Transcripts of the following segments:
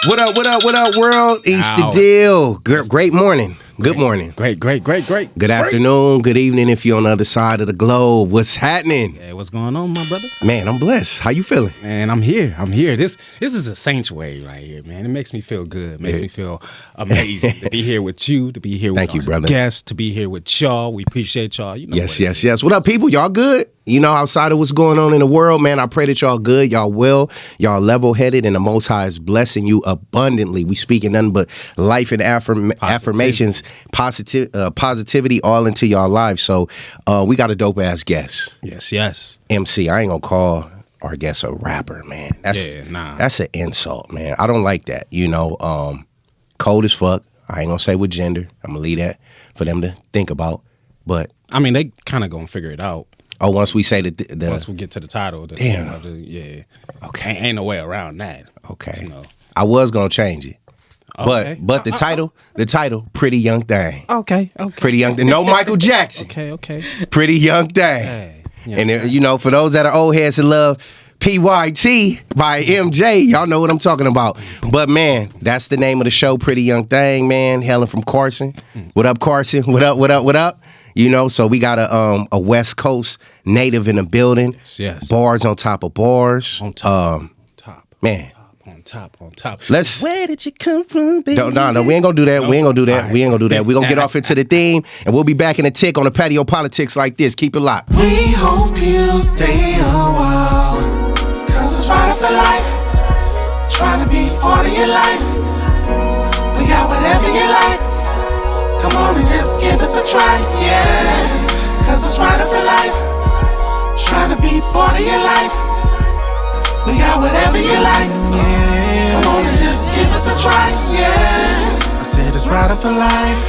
What up, world? East the deal. Great morning. Good morning. Great. Good afternoon, good evening if you're on the other side of the globe. What's happening? Hey, what's going on, my brother? Man, I'm blessed. How you feeling? Man, I'm here. This is a sanctuary right here, man. It makes me feel good. It makes me feel amazing to be here with you, to be here with our guests, to be here with y'all. We appreciate y'all. You know yes. What up, people? Y'all good? You know, outside of what's going on in the world, man, I pray that y'all good, y'all well, y'all level-headed, and the Most High is blessing you abundantly. We speaking nothing but life and affirmations, positivity all into y'all lives. So we got a dope-ass guest. Yes. MC, I ain't gonna call our guest a rapper, man. That's an insult, man. I don't like that, you know. Cold as fuck. I ain't gonna say what gender. I'm gonna leave that for them to think about. But I mean, they kind of gonna figure it out. Oh, once we say once we get to the title, Okay, ain't no way around that. Okay, you know. I was gonna change it, okay. but the title, Pretty Young Thing. Okay, Pretty Young Thing. No Michael Jackson. Okay. Pretty Young Thing. Hey, and you know, for those that are old heads that love P.Y.T. by MJ, y'all know what I'm talking about. But man, that's the name of the show, Pretty Young Thing. Man, hailing from Carson. What up, Carson? What up? You know, so we got a West Coast native in the building. Yes. Bars on top of bars. On top. Man. On top. Where did you come from, baby? No, we ain't gonna do that. No. We ain't gonna do that. Right. We ain't gonna do that. We're gonna get off into the theme, and we'll be back in a tick on the Patio PolitiCz like this. Keep it locked. We hope you stay a while, 'cause it's right for life. Trying to be part of your life. We got whatever you like. Come on and just give us a try, yeah. 'Cause it's right for life. Trying to be part of your life. We got whatever you like, yeah. Come on and just give us a try, yeah. I said it's right for life.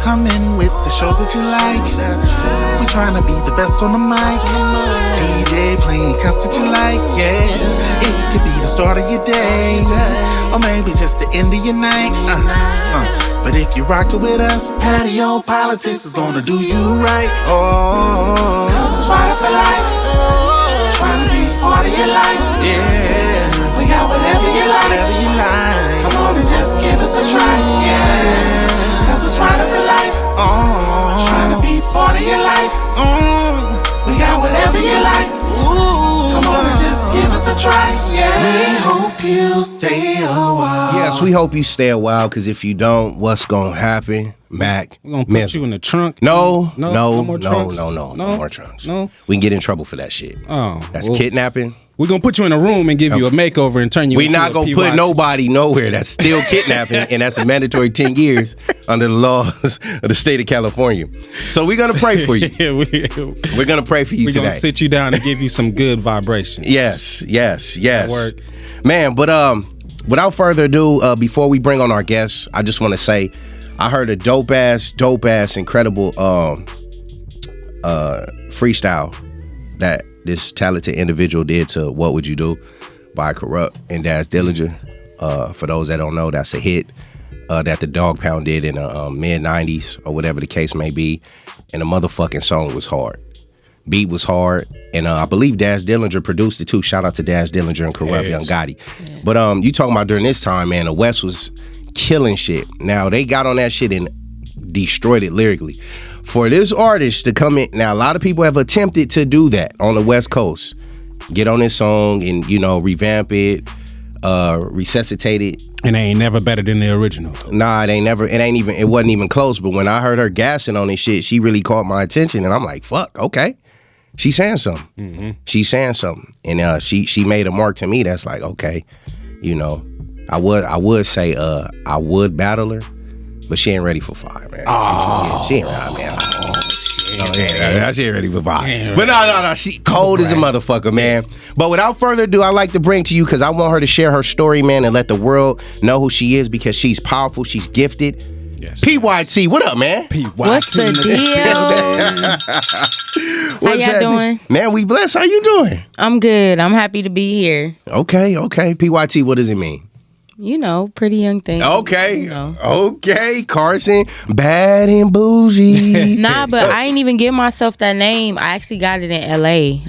Come in with the shows that you like. We trying to be the best on the mic. DJ playing cuts that you like, yeah. It could be the start of your day, or maybe just the end of your night. But if you rock it with us, Patio PolitiCz is gonna do you right. Oh, 'cause it's right for life. Trying to be part of your life. Yeah. We got whatever you like. Come on and just give us a try. Yeah. 'Cause it's right for life. Oh. Trying to be part of your life. We got whatever you like. Come on and just give us a try. Yeah. We hope you stay a while. Yes, we hope you stay a while, because if you don't, what's gonna happen, Mac? We're gonna put you in the trunk. No more No trunks. No. We can get in trouble for that shit. Oh, that's kidnapping. We're gonna put you in a room and give you a makeover and turn you into a not gonna P.Y.T. put nobody nowhere. That's still kidnapping, and that's a mandatory 10 years under the laws of the state of California. So we're gonna pray for you. We're gonna pray for you today. We're gonna sit you down and give you some good vibrations. Yes. That work. Man, but without further ado, before we bring on our guests, I just want to say I heard a dope ass, incredible freestyle that this talented individual did to What Would You Do by Corrupt and Daz Dillinger. For those that don't know, that's a hit that the Dog Pound did in the mid-90s or whatever the case may be. And the motherfucking song was hard. Beat was hard. And I believe Daz Dillinger produced it too. Shout out to Daz Dillinger and Corrupt Young Gotti. Yeah. But you talking about during this time, man, the West was killing shit. Now, they got on that shit and destroyed it lyrically. For this artist to come in, now a lot of people have attempted to do that on the West Coast. Get on this song and, you know, revamp it, resuscitate it. And they ain't never better than the original. Nah, it wasn't even close. But when I heard her gassing on this shit, she really caught my attention. And I'm like, fuck, okay. She's saying something. Mm-hmm. She's saying something. And she made a mark to me that's like, okay, you know, I would say I would battle her. But she ain't ready for fire, man. Oh, she ain't ready, man. She ain't ready for fire. But no. She cold as a motherfucker, man. But without further ado, I'd like to bring to you, because I want her to share her story, man, and let the world know who she is, because she's powerful, she's gifted. Yes. P.Y.T, what up, man? P.Y.T. What's the deal? How y'all doing? Man, we blessed. How you doing? I'm good. I'm happy to be here. Okay. P.Y.T, what does it mean? pretty young thing. Okay. Okay, Carson. Bad and bougie. Nah, but I ain't even give myself that name. I actually got it in L.A.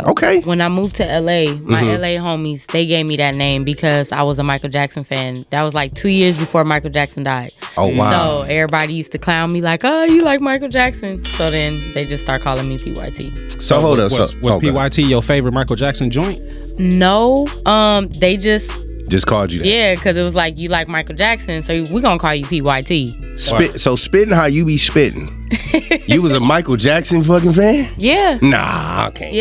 Okay. When I moved to L.A., my L.A. homies, they gave me that name because I was a Michael Jackson fan. That was like 2 years before Michael Jackson died. Oh, wow. So everybody used to clown me like, oh, you like Michael Jackson. So then they just start calling me P.Y.T. So hold up. Was P.Y.T. your favorite Michael Jackson joint? No. They just called you that. Yeah, because it was like, you like Michael Jackson, so we're going to call you P.Y.T. So spitting how you be spitting. You was a Michael Jackson fucking fan? Yeah. Nah, I can't.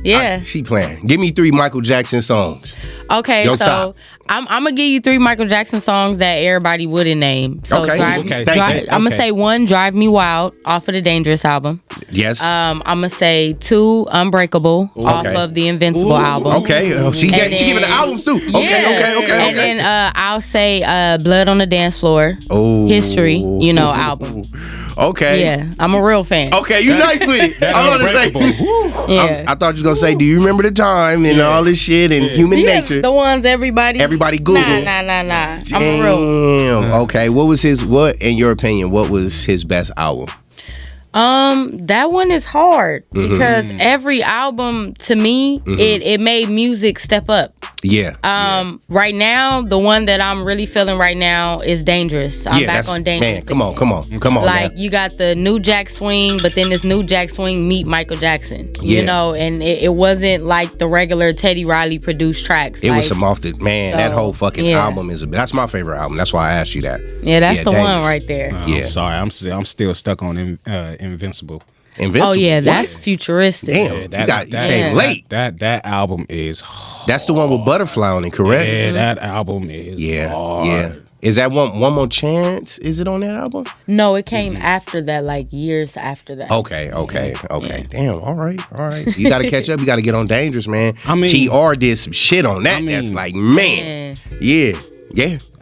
Yeah. She playing. Give me 3 Michael Jackson songs. Okay, so I'm gonna give you 3 Michael Jackson songs that everybody wouldn't name. So okay. I'm gonna say 1, Drive Me Wild, off of the Dangerous album. Yes. I'm gonna say 2, Unbreakable, off of the Invincible album. Okay. She giving the albums too. Okay. And then I'll say Blood on the Dance Floor. History, album. Okay. Yeah, I'm a real fan. Okay, you nice with it. I'm gonna say. Yeah. I thought you was gonna say, do you remember the time and all this shit and human nature? The ones everybody Google. Nah. I'm a real. Damn. Okay. What in your opinion, what was his best album? That one is hard because every album to me, it made music step up. Yeah. Right now, the one that I'm really feeling right now is Dangerous. I'm back on Dangerous. Man, come on. Like, you got the new Jack Swing, but then this new Jack Swing meet Michael Jackson. And it wasn't like the regular Teddy Riley produced tracks. It was some off the that whole fucking album that's my favorite album. That's why I asked you that. Yeah, that's the one right there. I'm sorry, I'm still stuck on Invincible. Invincible. Oh yeah, that's futuristic. Damn, late. That album is hard. That's the one with Butterfly on it, correct? Yeah, that album is hard. Yeah. Is that one more chance? Is it on that album? No, it came after that, like years after that. Okay. Yeah. Damn, all right. You got to catch up. You got to get on Dangerous, man. I mean, TR did some shit on that. That's like, man. Yeah.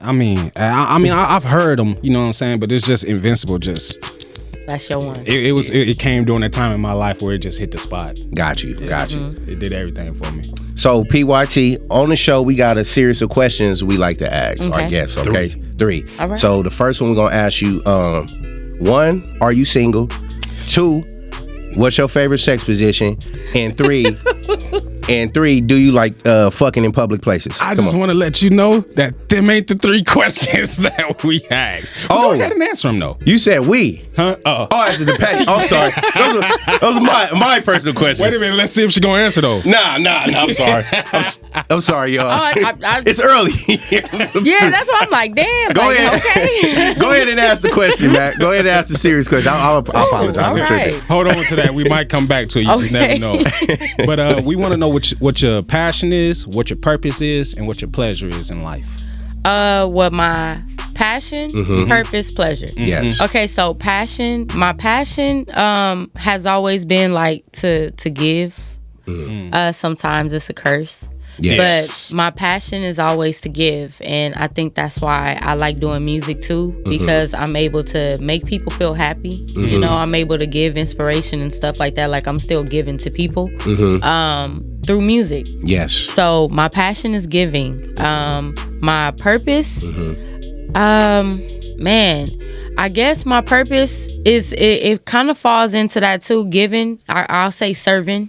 I mean, I've heard them, you know what I'm saying? But it's just Invincible, That's your one. It came during a time in my life where it just hit the spot. Got you. It did everything for me. So P.Y.T, on the show, we got a series of questions we like to ask our guests. Okay, 3. All right. So the first one we're gonna ask you: 1, are you single? 2, what's your favorite sex position? And 3. And 3, do you like fucking in public places? I just want to let you know that them ain't the 3 questions that we asked. Go ahead and answer them though. You said we. Huh? Oh, that's the dependent. Oh, I'm sorry. Those are my personal questions. Wait a minute. Let's see if she's gonna answer though. Nah. I'm sorry. I'm sorry, y'all. It's early. Yeah, that's why I'm like, damn. Go ahead. Okay. Go ahead and ask the question, Matt. Go ahead and ask the serious question. I'll apologize. All right. Hold on to that. We might come back to it. You just never know. But we want to know what your passion is, what your purpose is, and what your pleasure is in life. What my passion, purpose, pleasure. Yes. Okay, so my passion has always been like to give. Sometimes it's a curse. Yes. But my passion is always to give, and I think that's why I like doing music too, because I'm able to make people feel happy. I'm able to give inspiration and stuff like that. Like, I'm still giving to people through music. Yes. So my passion is giving. My purpose, man, I guess my purpose is it kind of falls into that too. Giving, I'll say serving.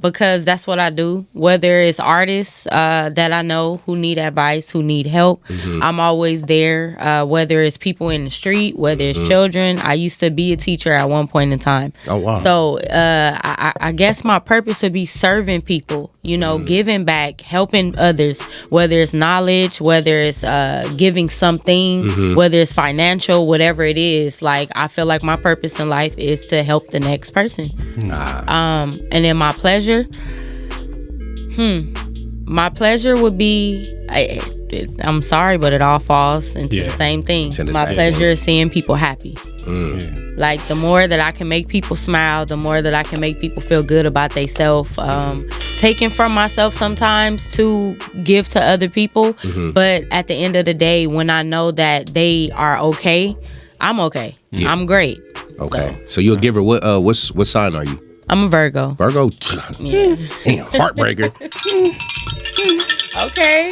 Because that's what I do. Whether it's artists that I know who need advice, who need help, I'm always there. Whether it's people in the street, whether it's children. I used to be a teacher at one point in time. Oh, wow. So I guess my purpose would be serving people, giving back, helping others, whether it's knowledge, whether it's giving something, whether it's financial, whatever it is. Like, I feel like my purpose in life is to help the next person. And then my pleasure, would be, I'm sorry, but it all falls into the same thing. My pleasure is seeing people happy. Like, the more that I can make people smile, the more that I can make people feel good about themselves. Taking from myself sometimes to give to other people. But at the end of the day, when I know that they are okay, I'm okay. I'm great. Okay. So you're a giver. What sign are you? I'm a Virgo. Virgo? Yeah. Damn, heartbreaker. Okay.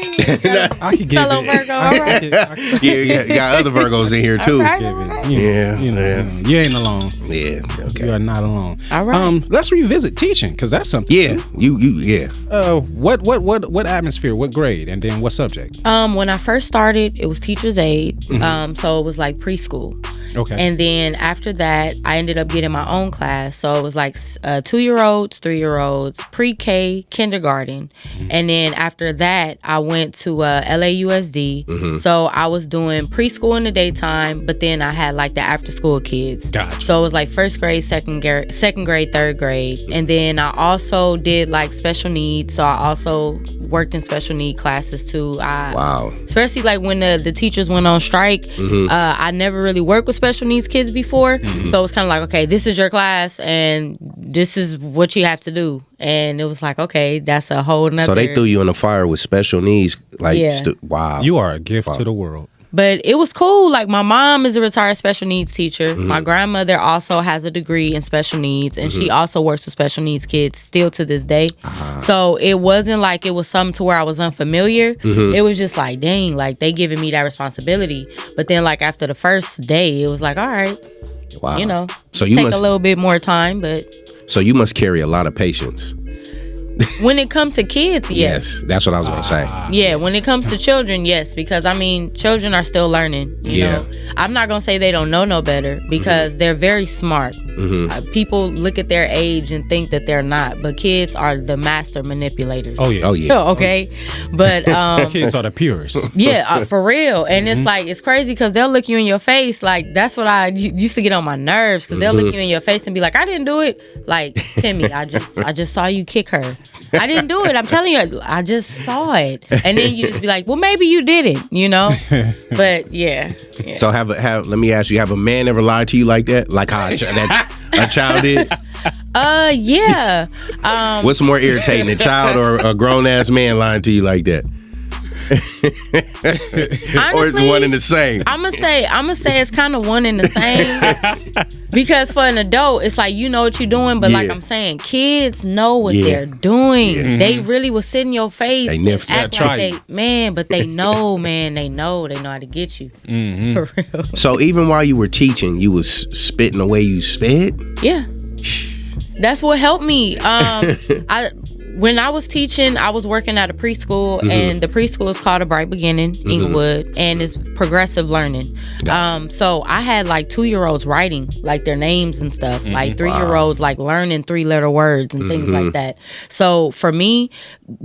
I could give fellow it. Virgo, all right. Yeah, got other Virgos in here too. All right. You ain't alone. Yeah, okay. You are not alone. All right. Let's revisit teaching because that's something. Yeah, yeah. What atmosphere? What grade? And then what subject? When I first started, it was teacher's aide. So it was like preschool. Okay. And then after that, I ended up getting my own class. So it was like 2-year-olds, 3-year-olds, pre-K, kindergarten. And then after that, I went to LAUSD. So I was doing preschool in the daytime, but then I had like the after school kids. Gotcha. So it was like first grade, second grade, third grade. And then I also did like special needs. So I also worked in special need classes too. Wow. Especially like when the teachers went on strike. I never really worked with special needs kids before. So it was kind of like, okay, this is your class and this is what you have to do. And it was like, okay, that's a whole nother. So they threw you in the fire with special needs. Like, Yeah. Wow. You are a gift to the world. But it was cool. Like, my mom is a retired special needs teacher. My grandmother also has a degree in special needs, and she also works with special needs kids still to this day. So it wasn't like it was something to where I was unfamiliar. It was just like, dang, like, they giving me that responsibility. But then, like, after the first day, it was like, all right, Wow. you know, So you take must a little bit more time. But So you must carry a lot of patience. when it comes to kids, yes. That's what I was gonna say. Yeah, when it comes to children, yes, because I mean, children are still learning. You know, I'm not gonna say they don't know no better because they're very smart. People look at their age and think that they're not, but kids are the master manipulators. Oh yeah. Okay, but Kids are the purest. yeah, for real. And it's like, it's crazy because they'll look you in your face. Like, that's what I used to get on my nerves, because they'll look you in your face and be like, I didn't do it. Like, Timmy, I just saw you kick her. I didn't do it. I'm telling you, I just saw it. And then you just be like, well, maybe you didn't, you know? But yeah. So let me ask you, have a man ever lied to you like that? Like how a child did? Yeah. What's more irritating, a child or a grown ass man lying to you like that? Honestly, or it's one and the same? I'm gonna say it's kind of one and the same. Because for an adult, it's like, you know what you're doing, but like I'm saying, kids know what they're doing. They really will sit in your face and act like but they know, they know how to get you. For real. So even while you were teaching, you was spitting the way you spit? Yeah. That's what helped me. When I was teaching, I was working at a preschool, and the preschool is called A Bright Beginning, Inglewood, and it's progressive learning. So I had like 2-year-olds writing like their names and stuff, like 3-year-olds like learning 3-letter words and things like that. So for me,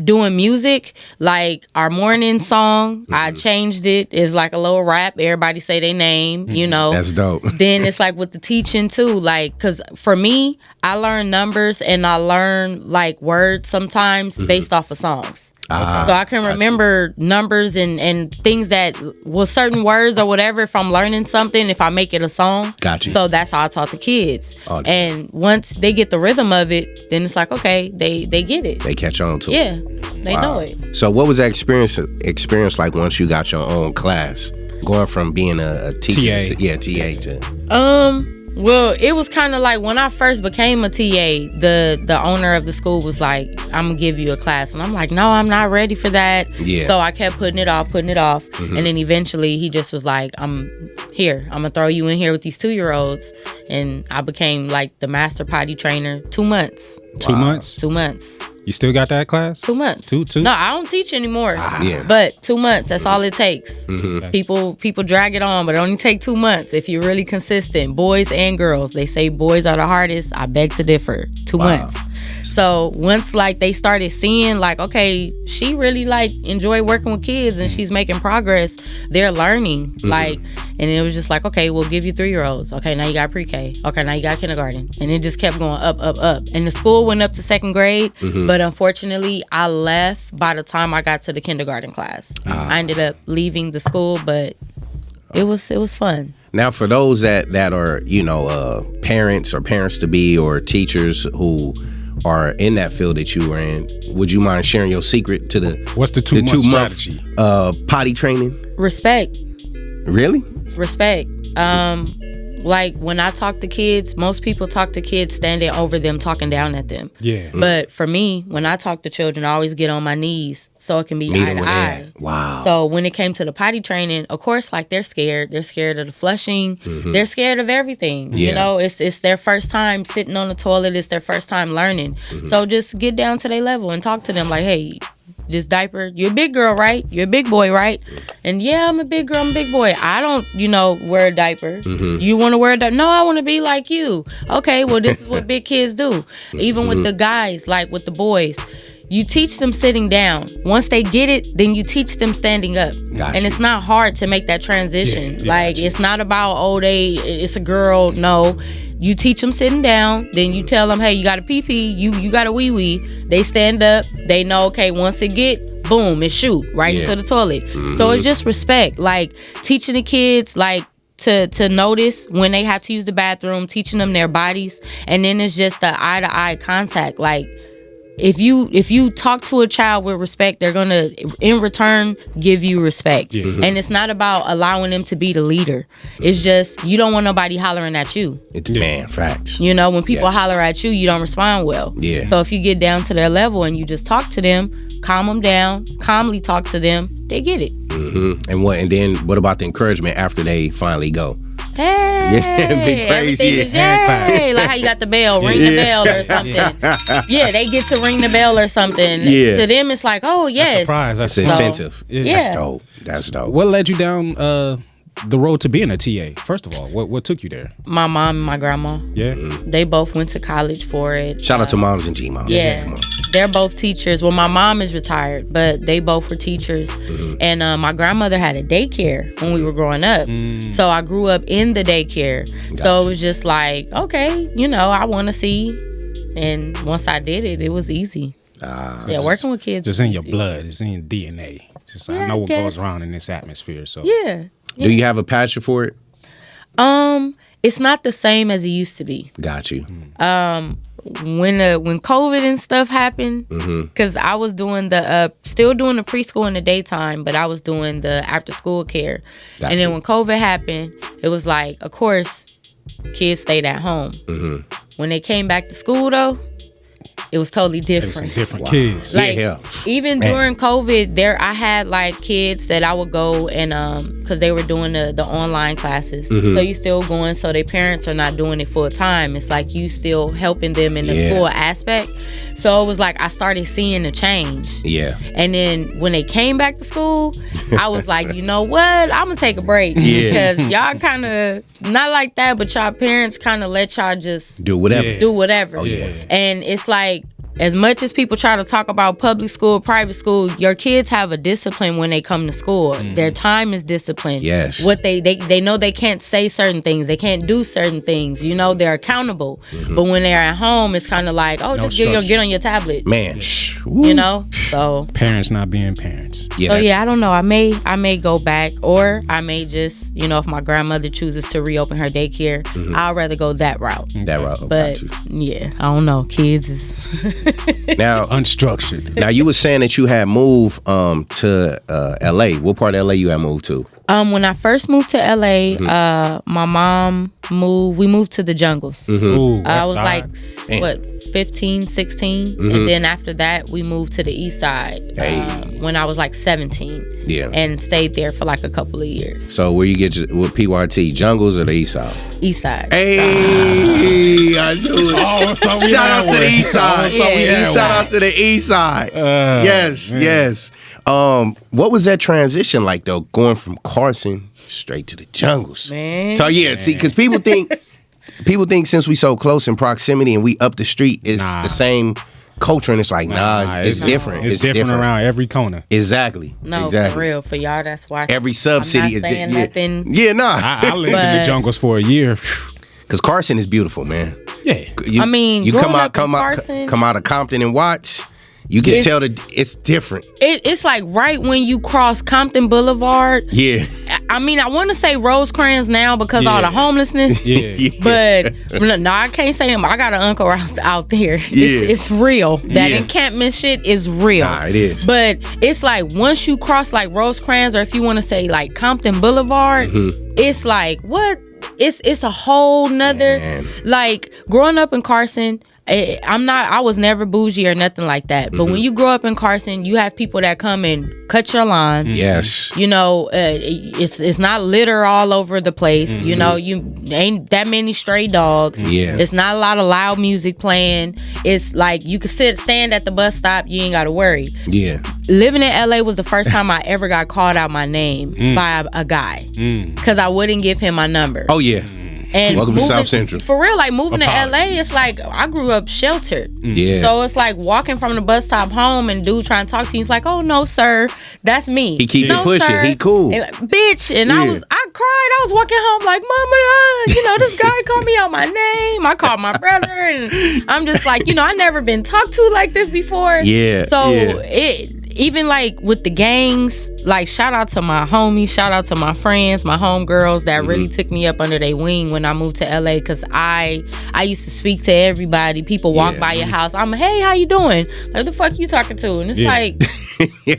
doing music, like our morning song, I changed it. It's like a little rap. Everybody say their name, you know. That's dope. Then it's like with the teaching too, like, because for me, I learn numbers and I learn like words sometimes based off of songs. So I can remember numbers and things that, well, certain words or whatever, if I'm learning something, if I make it a song. Gotcha. So that's how I taught the kids. And once they get the rhythm of it, then it's like, okay, they get it. They catch on to it. Yeah, they know it. So what was that experience like once you got your own class? Going from being a teacher, TA to... Well, it was kind of like when I first became a TA, the owner of the school was like, I'm going to give you a class. And I'm like, no, I'm not ready for that. Yeah. So I kept putting it off. And then eventually he just was like, I'm here. I'm going to throw you in here with these 2-year-olds. And I became like the master potty trainer 2 months. 2 months? 2 months. You still got that class? 2 months. Two? No, I don't teach anymore. But 2 months, that's all it takes. People drag it on, but it only take 2 months if you're really consistent. Boys and girls, they say boys are the hardest. I beg to differ. 2 months. So once like they started seeing like, okay, she really like enjoy working with kids and she's making progress, they're learning. Like, and it was just like, okay, we'll give you 3-year-olds. Okay, now you got pre-K. Okay, now you got kindergarten. And it just kept going up. And the school went up to 2nd grade, but unfortunately I left by the time I got to the kindergarten class. I ended up leaving the school, but it was fun. Now, for those that are, you know, parents or parents to be or teachers who are in that field that you were in, would you mind sharing your secret to the what's the 2 month strategy? Potty training? Respect. Really? Respect. like when I talk to kids, most people talk to kids standing over them, talking down at them. Yeah. But for me, when I talk to children, I always get on my knees so it can be eye to eye. Wow. So when it came to the potty training, of course, like they're scared. They're scared of the flushing. They're scared of everything. You know, it's their first time sitting on the toilet. It's their first time learning. So just get down to their level and talk to them like, hey, this diaper, you're a big girl, right? You're a big boy, right? And yeah, I'm a big girl, I'm a big boy. I don't, wear a diaper. You want to wear a diaper? No, I want to be like you. Okay, well, this is what big kids do. Even with the guys, like with the boys, you teach them sitting down. Once they get it, then you teach them standing up. Gotcha. And it's not hard to make that transition. It's not about, it's a girl. No. You teach them sitting down, then you tell them, hey, you got a pee-pee, you got a wee-wee. They stand up, they know, okay, once it get, boom, it shoot right into the toilet. So it's just respect, like teaching the kids, like to notice when they have to use the bathroom, teaching them their bodies, and then it's just the eye-to-eye contact, like if you talk to a child with respect, they're gonna in return give you respect. And it's not about allowing them to be the leader. It's just you don't want nobody hollering at you. Facts. When people holler at you, you don't respond well. So if you get down to their level and you just talk to them, calm them down, calmly talk to them, they get it. And then what about the encouragement after they finally go? Hey, big praise, hey, like how you got the bell, ring the bell or something. They get to ring the bell or something. To them, it's like, oh yes, that's an incentive. That's dope. That's dope. What led you down the road to being a TA? First of all, what took you there? My mom and my grandma. Yeah, they both went to college for it. Shout out to moms and G-moms. Yeah. They're both teachers. Well, my mom is retired, but they both were teachers. And my grandmother had a daycare when we were growing up. So I grew up in the daycare. So it was just like, okay, I want to see. And once I did it, it was easy. Working with kids. It's in your blood. It's in your DNA. I know what goes around in this atmosphere. So yeah. Do you have a passion for it? It's not the same as it used to be. Got you. When COVID and stuff happened, because I was doing still doing the preschool in the daytime, but I was doing the after school care. And then when COVID happened, it was like, of course, kids stayed at home. When they came back to school, though, it was totally different. Some different kids. Like even during COVID, I had like kids that I would go and because they were doing the online classes. So you still going, so their parents are not doing it full time. It's like you still helping them in the full aspect. So it was like I started seeing the change. And then when they came back to school, I was like, you know what? I'm gonna take a break because y'all kind of not like that, but y'all parents kind of let y'all just do whatever. Do whatever. And it's like, as much as people try to talk about public school, private school, your kids have a discipline when they come to school. Their time is disciplined. Yes. What they know they can't say certain things. They can't do certain things. They're accountable. But when they're at home, it's kind of like, just get on your tablet. Man. So parents not being parents. I don't know. I may go back, or I may just, if my grandmother chooses to reopen her daycare, I'd rather go that route. But I don't know. Kids is now unstructured. Now you were saying that you had moved to LA. What part of LA you had moved to? When I first moved to LA, my mom moved. We moved to the jungles. Ooh, I was like 15, 16, and then after that we moved to the east side when I was like 17. And stayed there for like a couple of years. So where you get with P.Y.T, jungles or the east side? East side. Hey, I knew it. Shout out to the east side. Shout out to the east side. Yes. What was that transition like though, going from Carson straight to the jungles? Man. So see, because people think since we so close in proximity and we up the street, it's the same culture, and it's like it's different. It's different around every corner. Exactly. No, for real. For y'all, that's why every sub-city is saying nothing. I lived in the jungles for a year. Because Carson is beautiful, man. Yeah. You come out of Compton and Watts. You can tell that it's different. It's like right when you cross Compton Boulevard. Yeah. I want to say Rosecrans now because all the homelessness. But no, I can't say them. I got an uncle out there. It's real. That encampment shit is real. Nah, it is. But it's like once you cross like Rosecrans, or if you want to say like Compton Boulevard, it's like what? it's a whole nother, like, growing up in Carson, I was never bougie or nothing like that. But when you grow up in Carson, you have people that come and cut your lawn. Yes. You know, it's not litter all over the place. You know, you ain't that many stray dogs. Yeah. It's not a lot of loud music playing. It's like you could stand at the bus stop. You ain't got to worry. Yeah. Living in LA was the first time I ever got called out my name by a guy. Because I wouldn't give him my number. Oh, yeah. And welcome to South Central. For real, like moving to LA, it's like I grew up sheltered. Yeah. So it's like walking from the bus stop home and dude trying to talk to you. He's like, "Oh no, sir, that's me." He keep it pushing. Sir. He cool. And like, bitch. And I cried. I was walking home like, "Mama, you know, this guy called me out my name." I called my brother, and I'm just like, you know, I never been talked to like this before. Yeah. So even like with the gangs, like shout out to my homies, shout out to my friends, my homegirls that really took me up under their wing when I moved to LA, because I used to speak to everybody. People walk by your house, I'm hey, how you doing? Like, the fuck you talking to? And it's like,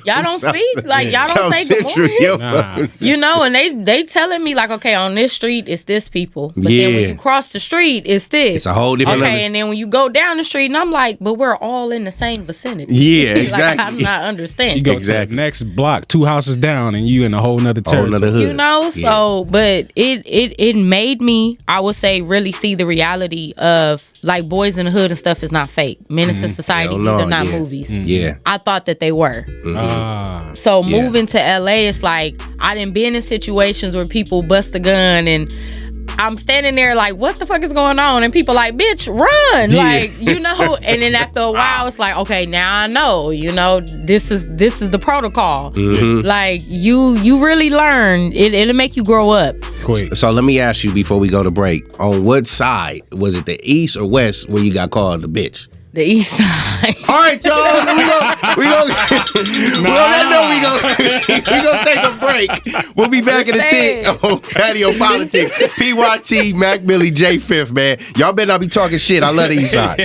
y'all don't speak? Like, y'all don't say good morning? Nah. You know, and they telling me like, okay, on this street it's this people, but then when you cross the street it's this. It's a whole different okay, and then when you go down the street, and I'm like, but we're all in the same vicinity. Yeah, exactly. Like, I'm not understanding. You go to the next block, 2 houses down, and you in a whole nother territory. You know, so but it made me, I would say, really see the reality of like Boys in the Hood and stuff is not fake. Menace to Society, these are not movies. Yeah, I thought that they were. So moving to LA, it's like I done been in situations where people bust a gun and I'm standing there like, what the fuck is going on? And people like, bitch, run. Yeah. Like, you know, and then after a while, it's like, okay, now I know, you know, this is the protocol. Like, you really learn. It'll make you grow up. Quick. So let me ask you before we go to break, on what side, was it the east or west where you got called a bitch? The east side. All right, y'all. We gonna take a break. We'll be back in the tick on Patio Politics. P.Y.T, Mac Millie, J Fifth, man. Y'all better not be talking shit. I love the east side.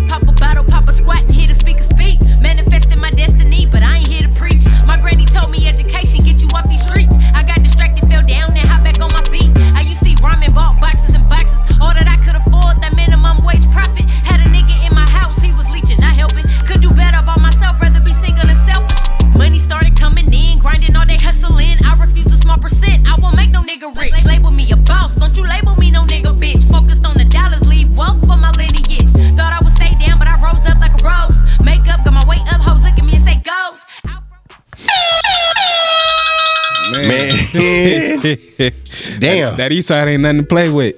Pop a bottle, pop a squat, and hear the speakers speak. Manifesting my destiny, but I ain't here to preach. My granny told me education get you off these streets. I got distracted, fell down, and hop back on my feet. I used to eat ramen, bought boxes and boxes. All that I could afford, that minimum wage profit. Had a nigga in my house, he was leeching, not helping. Could do better by myself, rather be single and selfish. Money started coming in, grinding all day hustling. I refuse a small percent, I won't make no nigga rich. Label me a boss, don't you label me no nigga bitch. Focused on the dollars, leave wealth for my lineage. Thought I would stay down, but I rose up like a rose. Makeup, got my weight up, hoes look at me and say goes. Man. Damn. That east side ain't nothing to play with.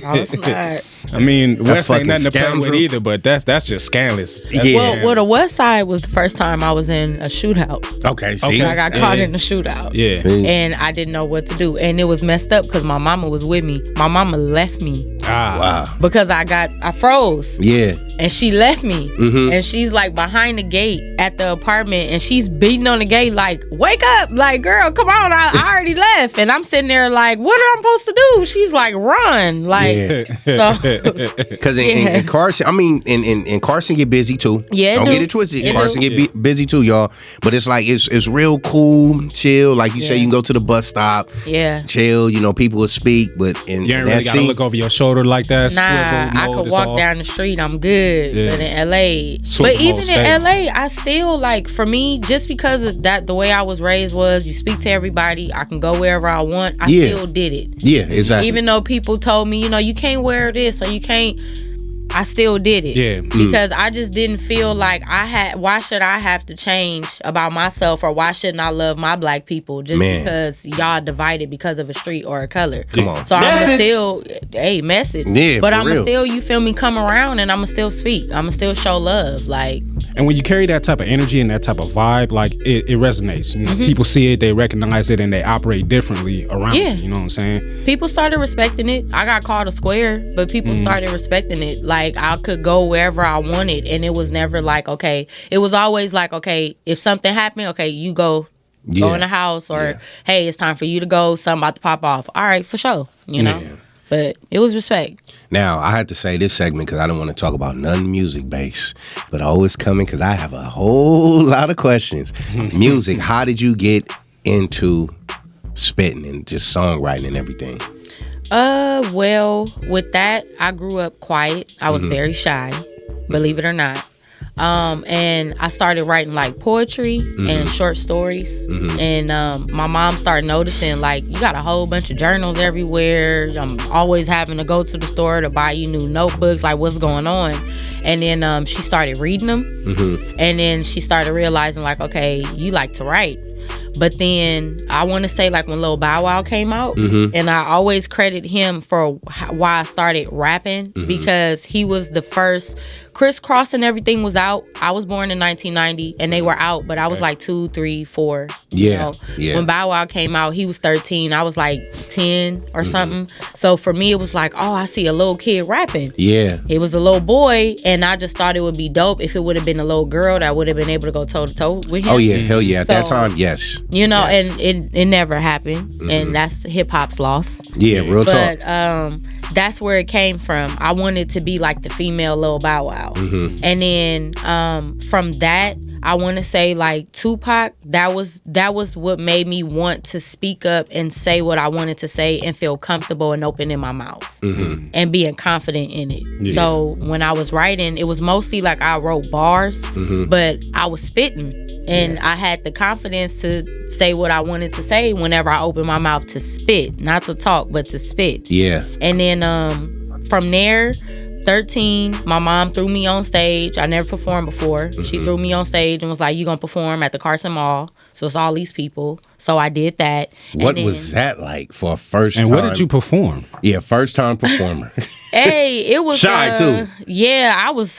I was not. I mean, west ain't nothing to play with either, but that's just scandalous. Well, the west side was the first time I was in a shootout. Okay, see? I got caught in the shootout. Yeah. And I didn't know what to do. And it was messed up because my mama was with me. My mama left me. Wow. Because I froze. Yeah. And she left me. And she's like behind the gate at the apartment, and she's beating on the gate like, wake up, like, girl, come on, I already left. And I'm sitting there like, what am I supposed to do? She's like, run. Like, because in Carson, I mean, in Carson get busy too. Yeah, don't get it twisted. Carson get busy too, y'all. But it's like it's real cool, chill. Like you say, you can go to the bus stop. Yeah, chill. You know, people will speak, but you ain't really gotta look over your shoulder like that. Nah, I could walk down the street. I'm good. Yeah. But in LA, but even in LA, I still like, for me, just because of that, the way I was raised was you speak to everybody. I can go wherever I want. I still did it. Yeah, exactly. Even though people told me, you know, you can't wear this or you can't, I still did it. Yeah. Because I just didn't feel like why should I have to change about myself, or why shouldn't I love my black people just because y'all divided because of a street or a color? Come on. So I'm still, message. Yeah, but I'm real. still, you feel me, come around, and I'm still speak. I'm still show love. Like, and when you carry that type of energy and that type of vibe, like it resonates. You know? People see it, they recognize it, and they operate differently around it. You know what I'm saying? People started respecting it. I got called a square, but people started respecting it. Like, I could go wherever I wanted, and it was never like, okay. It was always like, okay, if something happened, okay, you go in the house, or hey, it's time for you to go. Something about to pop off. All right, for sure. You know. Yeah. But it was respect. Now, I had to say this segment because I don't want to talk about none music based, but always coming because I have a whole lot of questions. Music, how did you get into spitting and just songwriting and everything? Well, with that, I grew up quiet. I was very shy, believe it or not. And I started writing like poetry and short stories. And my mom started noticing, like, you got a whole bunch of journals everywhere. I'm always having to go to the store to buy you new notebooks, like, what's going on? And then she started reading them. And then she started realizing, like, okay, you like to write. But then I want to say, like, when Lil Bow Wow came out, and I always credit him for why I started rapping, because he was the first. Crisscross and everything was out. I was born in 1990, and they were out, but I was like 2, 3, 4. You know? When Bow Wow came out, he was 13. I was like 10 or something. So for me, it was like, oh, I see a little kid rapping. Yeah. It was a little boy, and I just thought it would be dope if it would have been a little girl that would have been able to go toe-to-toe with him. Oh, yeah. Hell yeah. At that time, yes. You know, and it never happened, and that's hip-hop's loss. Yeah, real talk. But that's where it came from. I wanted to be like the female Lil Bow Wow. And then from that, I want to say, like, Tupac, that was what made me want to speak up and say what I wanted to say and feel comfortable and open in my mouth and being confident in it. Yeah. So when I was writing, it was mostly like I wrote bars, but I was spitting. And I had the confidence to say what I wanted to say whenever I opened my mouth to spit. Not to talk, but to spit. Yeah. And then from there, 13, my mom threw me on stage. I never performed before. She threw me on stage and was like, you gonna perform at the Carson Mall. So it's all these people. So I did that. What was that like for a first time? And what did you perform? Yeah, first time performer. Hey, it was shy too. Yeah, I was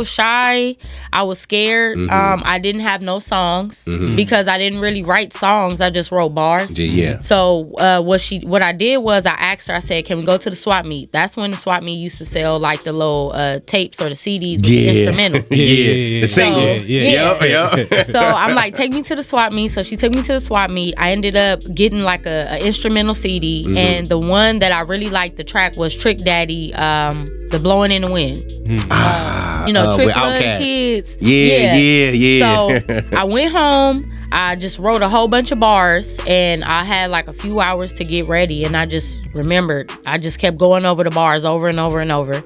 shy. I was scared. I didn't have no songs because I didn't really write songs. I just wrote bars. Yeah. So what I did was I asked her. I said, "Can we go to the swap meet?" That's when the swap meet used to sell like the little tapes or the CDs with the instrumentals. The singles. Yeah. So I'm like, "Take me to the swap meet." So she took me to the swap meet. I ended up getting like a instrumental CD, and the one that I really liked, the track was Trick Daddy. The Blowing in the Wind. Trick Blood Kids. Yeah. So I went home. I just wrote a whole bunch of bars, and I had like a few hours to get ready, and I just remembered. I just kept going over the bars over and over and over.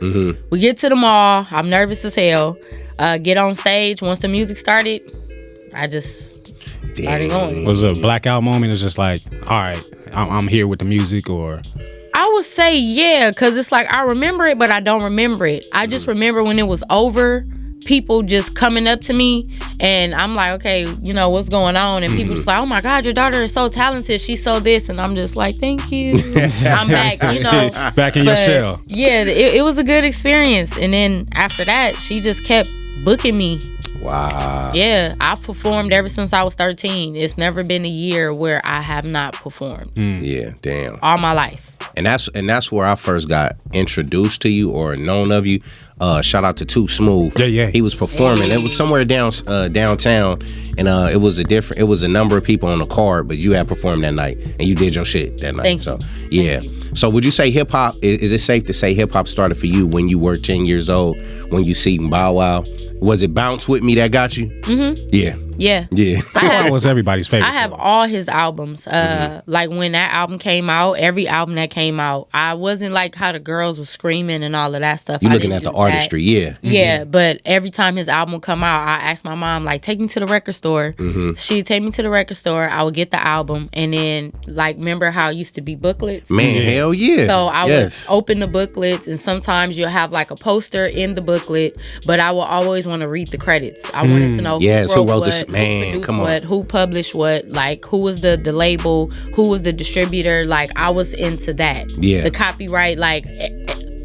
We get to the mall. I'm nervous as hell. Get on stage. Once the music started, I just started going. Was it a blackout moment? It's just like, all right, I'm here with the music, or... I would say yeah, because it's like I remember it, but I don't remember it. I just remember when it was over, people just coming up to me, and I'm like, okay, what's going on? And people just like, oh my God, your daughter is so talented. She's so this. And I'm just like, thank you. I'm back, Back in your shell. Yeah, it was a good experience. And then after that, she just kept booking me. Wow. Yeah, I've performed ever since I was 13. It's never been a year where I have not performed. Yeah, damn. All my life. And that's where I first got introduced to you or known of you. Shout out to Too Smooth. Yeah. He was performing. It was somewhere downtown, and it was a number of people on the card, but you had performed that night, and you did your shit that night. Thank you. Yeah. So would you say hip hop? Is it safe to say hip hop started for you when you were 10 years old, when you seen Bow Wow? Was it Bounce With Me that got you? Yeah. Bow Wow was everybody's favorite. I have all his albums. Like when that album came out, every album that came out, I wasn't like how the girls were screaming and all of that stuff. You looking at the artistry, yeah. But every time his album come out, I asked my mom, like, take me to the record store. She'd take me to the record store. I would get the album, and then like, remember how it used to be booklets? Man, hell yeah. So I would open the booklets, and sometimes you'll have like a poster in the booklet, but I will always want to read the credits. I wanted to know who wrote this. Man, come on. Who published what? Like, who was the label? Who was the distributor? Like, I was into that. Yeah. The copyright, like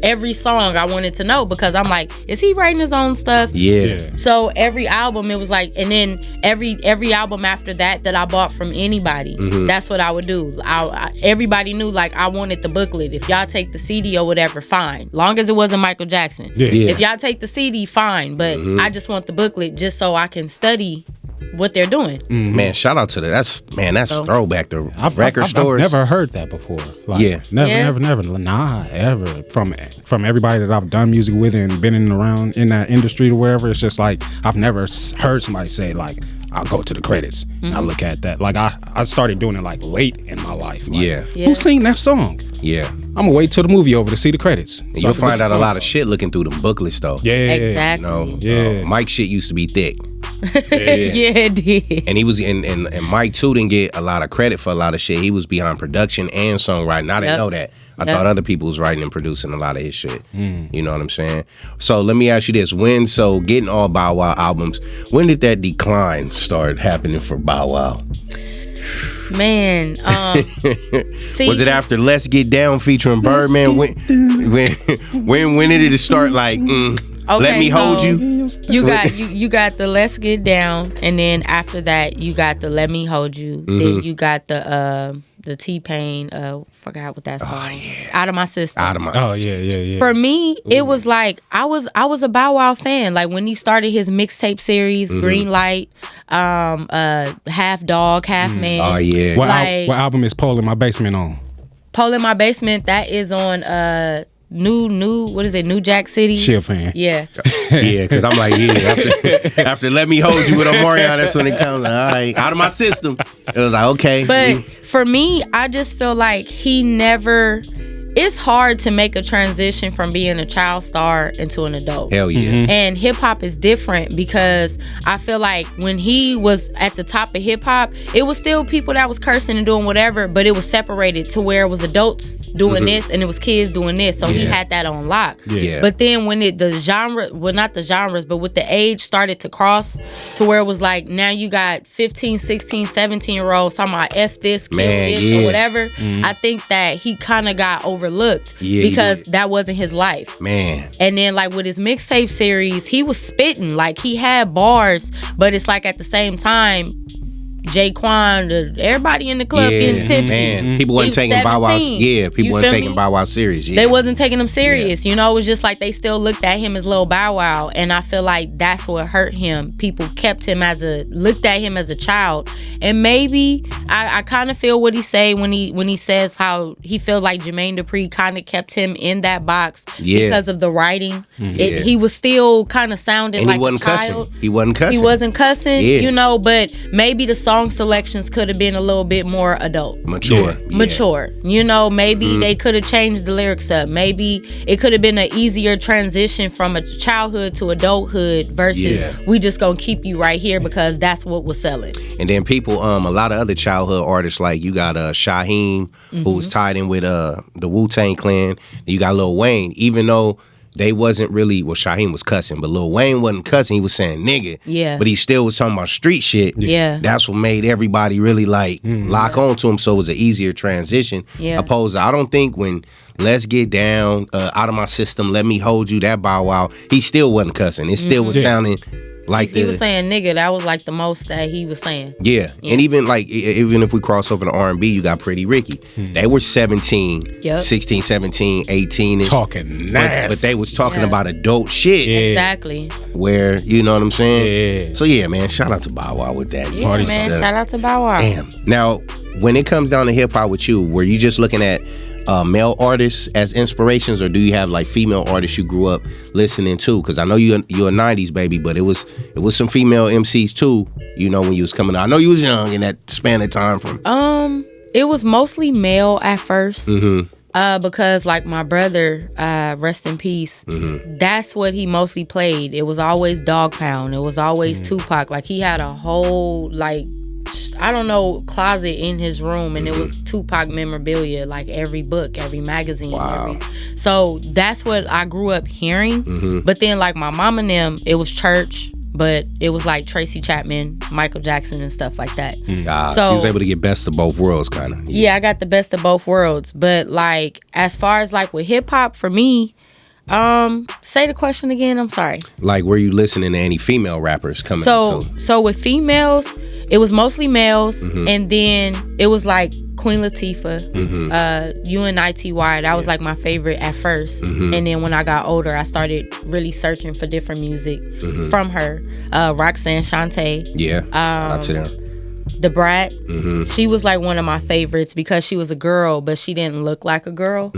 every song I wanted to know, because I'm like, is he writing his own stuff? Yeah. So every album, it was like, and then every album after that I bought from anybody, that's what I would do. Everybody knew, like, I wanted the booklet. If y'all take the CD or whatever, fine. Long as it wasn't Michael Jackson. Yeah. If y'all take the CD, fine. But I just want the booklet just so I can study what they're doing. Man, shout out to that. That's throwback to record stores. I've never heard that before. Like, never. Nah, ever. From everybody that I've done music with and been in and around in that industry or wherever, it's just like I've never heard somebody say like, I'll go to the credits. I look at that. Like I started doing it like late in my life. Like, who sing that song? Yeah. I'm gonna wait till the movie over to see the credits. So you'll find out a lot of shit looking through the booklets though. Yeah. Exactly. You know, Mike shit used to be thick. Yeah, it did. And he was and Mike too didn't get a lot of credit for a lot of shit. He was behind production and songwriting. I didn't know that. I thought other people was writing and producing a lot of his shit. You know what I'm saying? So let me ask you this: getting all Bow Wow albums, when did that decline start happening for Bow Wow? Man, see, was it after Let's Get Down featuring Birdman? When did it start? Like, let me hold you. You got the Let's Get Down, and then after that, you got the Let Me Hold You. Then you got the T-Pain, forgot what that song. Out of My System. Oh yeah. For me, it was like I was a Bow Wow fan. Like when he started his mixtape series, Green Light, Half Dog, Half Man. Oh yeah. What album is Pole in My Basement on? Pole in My Basement, that is on New what is it? New Jack City. She a fan. Yeah. Yeah, because I'm like, after Let Me Hold You with Omarion, that's when it comes like, all right, Out of My System. It was like, okay. But for me, I just feel like he never. It's hard to make a transition from being a child star into an adult. Hell yeah. And hip hop is different because I feel like when he was at the top of hip hop, it was still people that was cursing and doing whatever, but it was separated to where it was adults doing this and it was kids doing this. So he had that on lock. Yeah. But then when the genre, well, not the genres, but with the age started to cross to where it was like, now you got 15, 16, 17-year-olds talking about F this, kill this, or whatever. I think that he kind of got overlooked because that wasn't his life. Man. And then like with his mixtape series, he was spitting. Like he had bars, but it's like at the same time, Jaquan, everybody in the club getting tipsy. Man, people wasn't taking Bow Wow. Yeah, people wasn't taking Bow Wow serious. Yeah. They wasn't taking him serious. You know, it was just like they still looked at him as Lil Bow Wow, and I feel like that's what hurt him. People looked at him as a child, and maybe I kind of feel what he say when he says how he feels like Jermaine Dupri kind of kept him in that box because of the writing. He was still kind of sounding like a child. He wasn't cussing. He wasn't cussing. You know, but maybe the song selections could have been a little bit more adult, mature. You know, maybe they could have changed the lyrics up. Maybe it could have been an easier transition from a childhood to adulthood versus we just gonna keep you right here because that's what was selling. And then people, a lot of other childhood artists, like you got Shaheem, who was tied in with the Wu-Tang Clan. You got Lil Wayne, even though they wasn't really, well, Shaheem was cussing, but Lil Wayne wasn't cussing. He was saying nigga. Yeah. But he still was talking about street shit. Yeah. That's what made everybody really like lock on to him. So it was an easier transition. Opposed to, I don't think when Let's Get Down, Out of My System, Let Me Hold You, that Bow Wow, he still wasn't cussing. It still was sounding like he was saying nigga. That was like the most that he was saying. Yeah. And even if we cross over to R&B, you got Pretty Ricky. They were 17, 16, 17, 18. Talking nasty. But they was talking about adult shit. Exactly. Where, you know what I'm saying? So yeah, man, shout out to Bow Wow with that. Yeah, man, shout out to Bow Wow. Damn. Now, when it comes down to hip hop with you, were you just looking at male artists as inspirations, or do you have like female artists you grew up listening to? Because I know you're a 90s baby, but it was some female MCs too, you know, when you was coming out. I know you was young in that span of time from. It was mostly male at first. Because like my brother, rest in peace, that's what he mostly played. It was always Dog Pound. It was always Tupac. Like he had a whole like, I don't know, closet in his room, and it was Tupac memorabilia, like every book, every magazine. So that's what I grew up hearing. But then like my mom and them, it was church, but it was like Tracy Chapman, Michael Jackson, and stuff like that. So he was able to get best of both worlds, kind of. Yeah, I got the best of both worlds. But like as far as like with hip hop, for me, say the question again. I'm sorry. Like, were you listening to any female rappers coming? So with females, it was mostly males, and then it was like Queen Latifah, UNITY. That was like my favorite at first, and then when I got older, I started really searching for different music from her. Roxanne Shante. Shout out to them. The Brat, she was like one of my favorites because she was a girl, but she didn't look like a girl.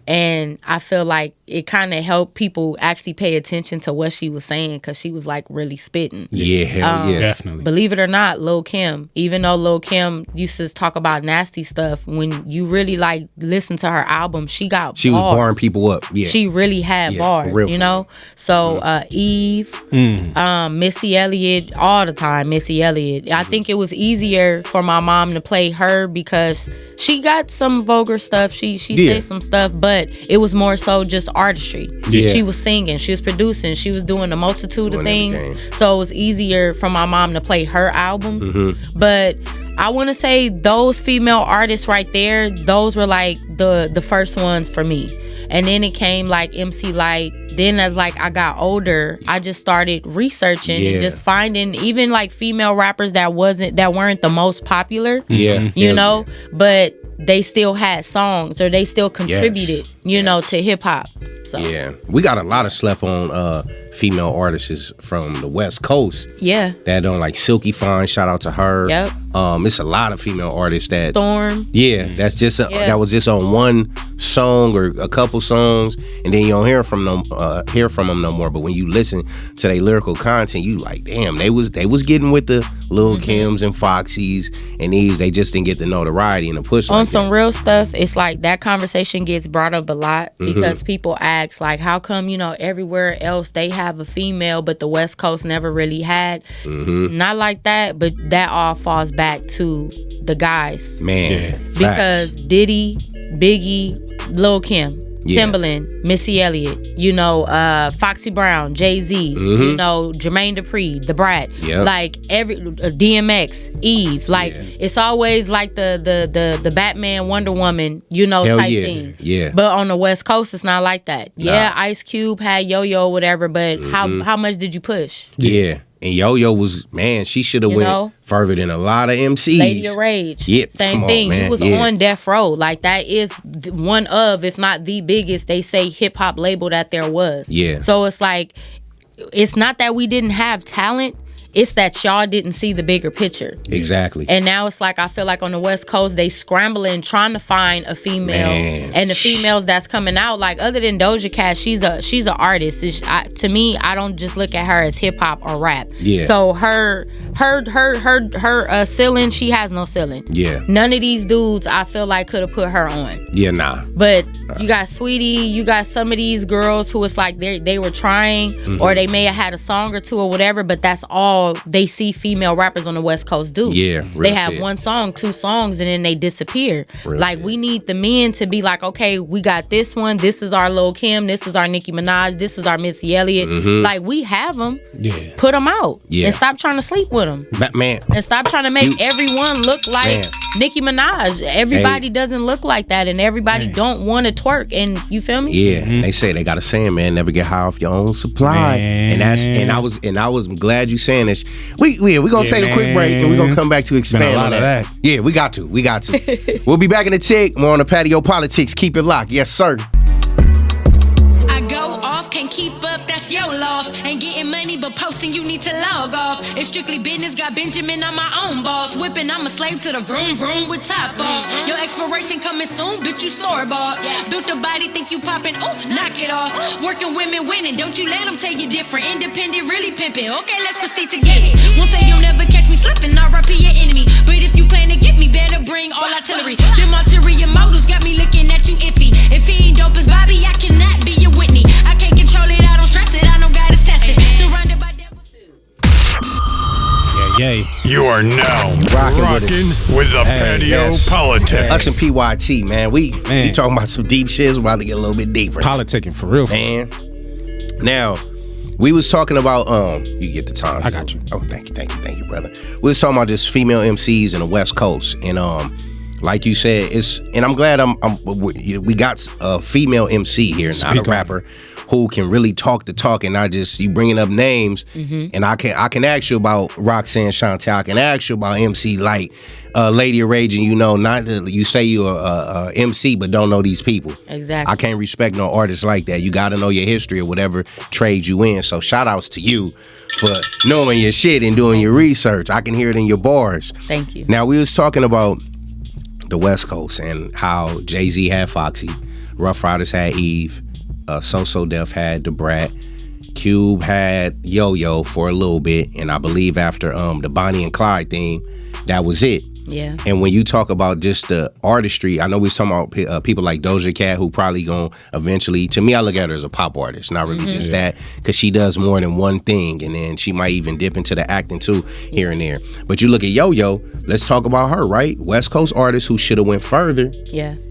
And I feel like it kind of helped people actually pay attention to what she was saying because she was like really spitting. Yeah, hell yeah. Definitely. Believe it or not, Lil' Kim, even though Lil' Kim used to talk about nasty stuff, when you really like listen to her album, she was barring people up. Yeah. She really had bars, real, you know? So Eve, Missy Elliott, all the time, Missy Elliott. I think it was easier for my mom to play her because she got some vulgar stuff. She said some stuff, but it was more so just artistry. Yeah. She was singing, she was producing, she was doing a multitude of things. Everything. So it was easier for my mom to play her album. Mm-hmm. But I want to say those female artists right there, those were like the first ones for me. And then it came like MC Lyte. Then as like I got older, I just started researching and just finding even like female rappers that weren't the most popular. Yeah. You know, but they still had songs or they still contributed, you know, to hip hop. So yeah, we got a lot of slept on female artists from the West Coast. Yeah, that don't like Silky Fine. Shout out to her. Yep. It's a lot of female artists that Storm. Yeah, that's just that was just on one song or a couple songs, and then you don't hear from them no more. But when you listen to their lyrical content, you like, damn, they was getting with the Lil' Kims and Foxies and these. They just didn't get the notoriety and the push on like some real stuff. It's like that conversation gets brought up a lot because people ask like, how come everywhere else they have a female, but the West Coast never really had? Not like that, but that all falls back to the guys, man. Because Diddy, Biggie, Lil' Kim, Timbaland, Missy Elliott, Foxy Brown, Jay-Z, Jermaine Dupri, The Brat, like every DMX, Eve, like it's always like the Batman, Wonder Woman, type thing. Yeah. But on the West Coast, it's not like that. Nah. Yeah, Ice Cube had Yo-Yo, whatever, but how much did you push? Yeah. And Yo-Yo was, man, she should have went further than a lot of MCs. Lady of Rage. Yep. Same thing. He was on Death Row. Like, that is one of, if not the biggest, they say, hip-hop label that there was. Yeah. So it's like, it's not that we didn't have talent. It's that y'all didn't see the bigger picture. Exactly. And now it's like, I feel like on the West Coast, they scrambling, trying to find a female. Man. And the females that's coming out, like other than Doja Cat, she's an artist. To me, I don't just look at her as hip hop or rap. Yeah. So her ceiling, she has no ceiling. Yeah. None of these dudes, I feel like, could have put her on. Yeah, nah. But you got Sweetie, you got some of these girls who it's like they were trying, or they may have had a song or two or whatever, but that's all they see female rappers on the West Coast do. Yeah, they have one song, two songs, and then they disappear. Like, we need the men to be like, okay, we got this one. This is our Lil' Kim. This is our Nicki Minaj. This is our Missy Elliott. Like, we have them. Yeah. Put them out. Yeah. And stop trying to sleep with them. Man. And stop trying to make everyone look like Nicki Minaj. Everybody doesn't look like that, and everybody don't want to twerk. And you feel me? Yeah. They say, they got a saying, man, never get high off your own supply. And I was glad you saying this. We gonna take a quick break and we're gonna come back to expand on that. Yeah, we got to. We'll be back in a tick. More on the Patio PolitiCz. Keep it locked. Yes, sir. I go off, can't keep up, that's your loss. Ain't getting money, but posting, you need to log off. It's strictly business, got Benjamin on my own boss. Whipping, I'm a slave to the vroom vroom with top off. Your expiration coming soon, bitch, you store-bought. Built a body, think you popping, ooh, knock it off. Working women winning, don't you let them tell you different. Independent, really pimping, okay, let's proceed to get it. Won't say you'll never catch me slipping, R.I.P. your enemy. But if you plan to get me, better bring all artillery. Them ulterior motives got me looking at you iffy. If he ain't dope as Bobby, I cannot be your Whitney. I can't control it, I don't stress it, I know God is tested. Surrounded by devils. Yeah. You are now rocking with the Patio PolitiCz. Us and P.Y.T, man. We talking about some deep shit. We're about to get a little bit deeper. Politicking for real, man. Now, we was talking about you get the time. I got you. Oh, thank you, brother. We was talking about just female MCs in the West Coast, and like you said, and I'm glad we got a female MC here, not a rapper, who can really talk the talk and not just you bringing up names. And I can ask you about Roxanne Shante. I can ask you about MC Lyte, Lady of Rage, and you say you're a MC but don't know these people. Exactly. I can't respect no artists like that. You got to know your history or whatever trade you in. So shout outs to you for knowing your shit and doing your research. I can hear it in your bars. Thank you. Now, we was talking about the West Coast and how Jay-Z had Foxy, Rough Riders had Eve, So Def had Da Brat. Cube had Yo-Yo for a little bit, and I believe after the Bonnie and Clyde theme, that was it. Yeah. And when you talk about just the artistry, I know we was talking about people like Doja Cat, who probably gonna eventually, to me, I look at her as a pop artist, not really just that, because she does more than one thing, and then she might even dip into the acting too, here and there. But you look at Yo-Yo, let's talk about her, right? West Coast artist who should have went further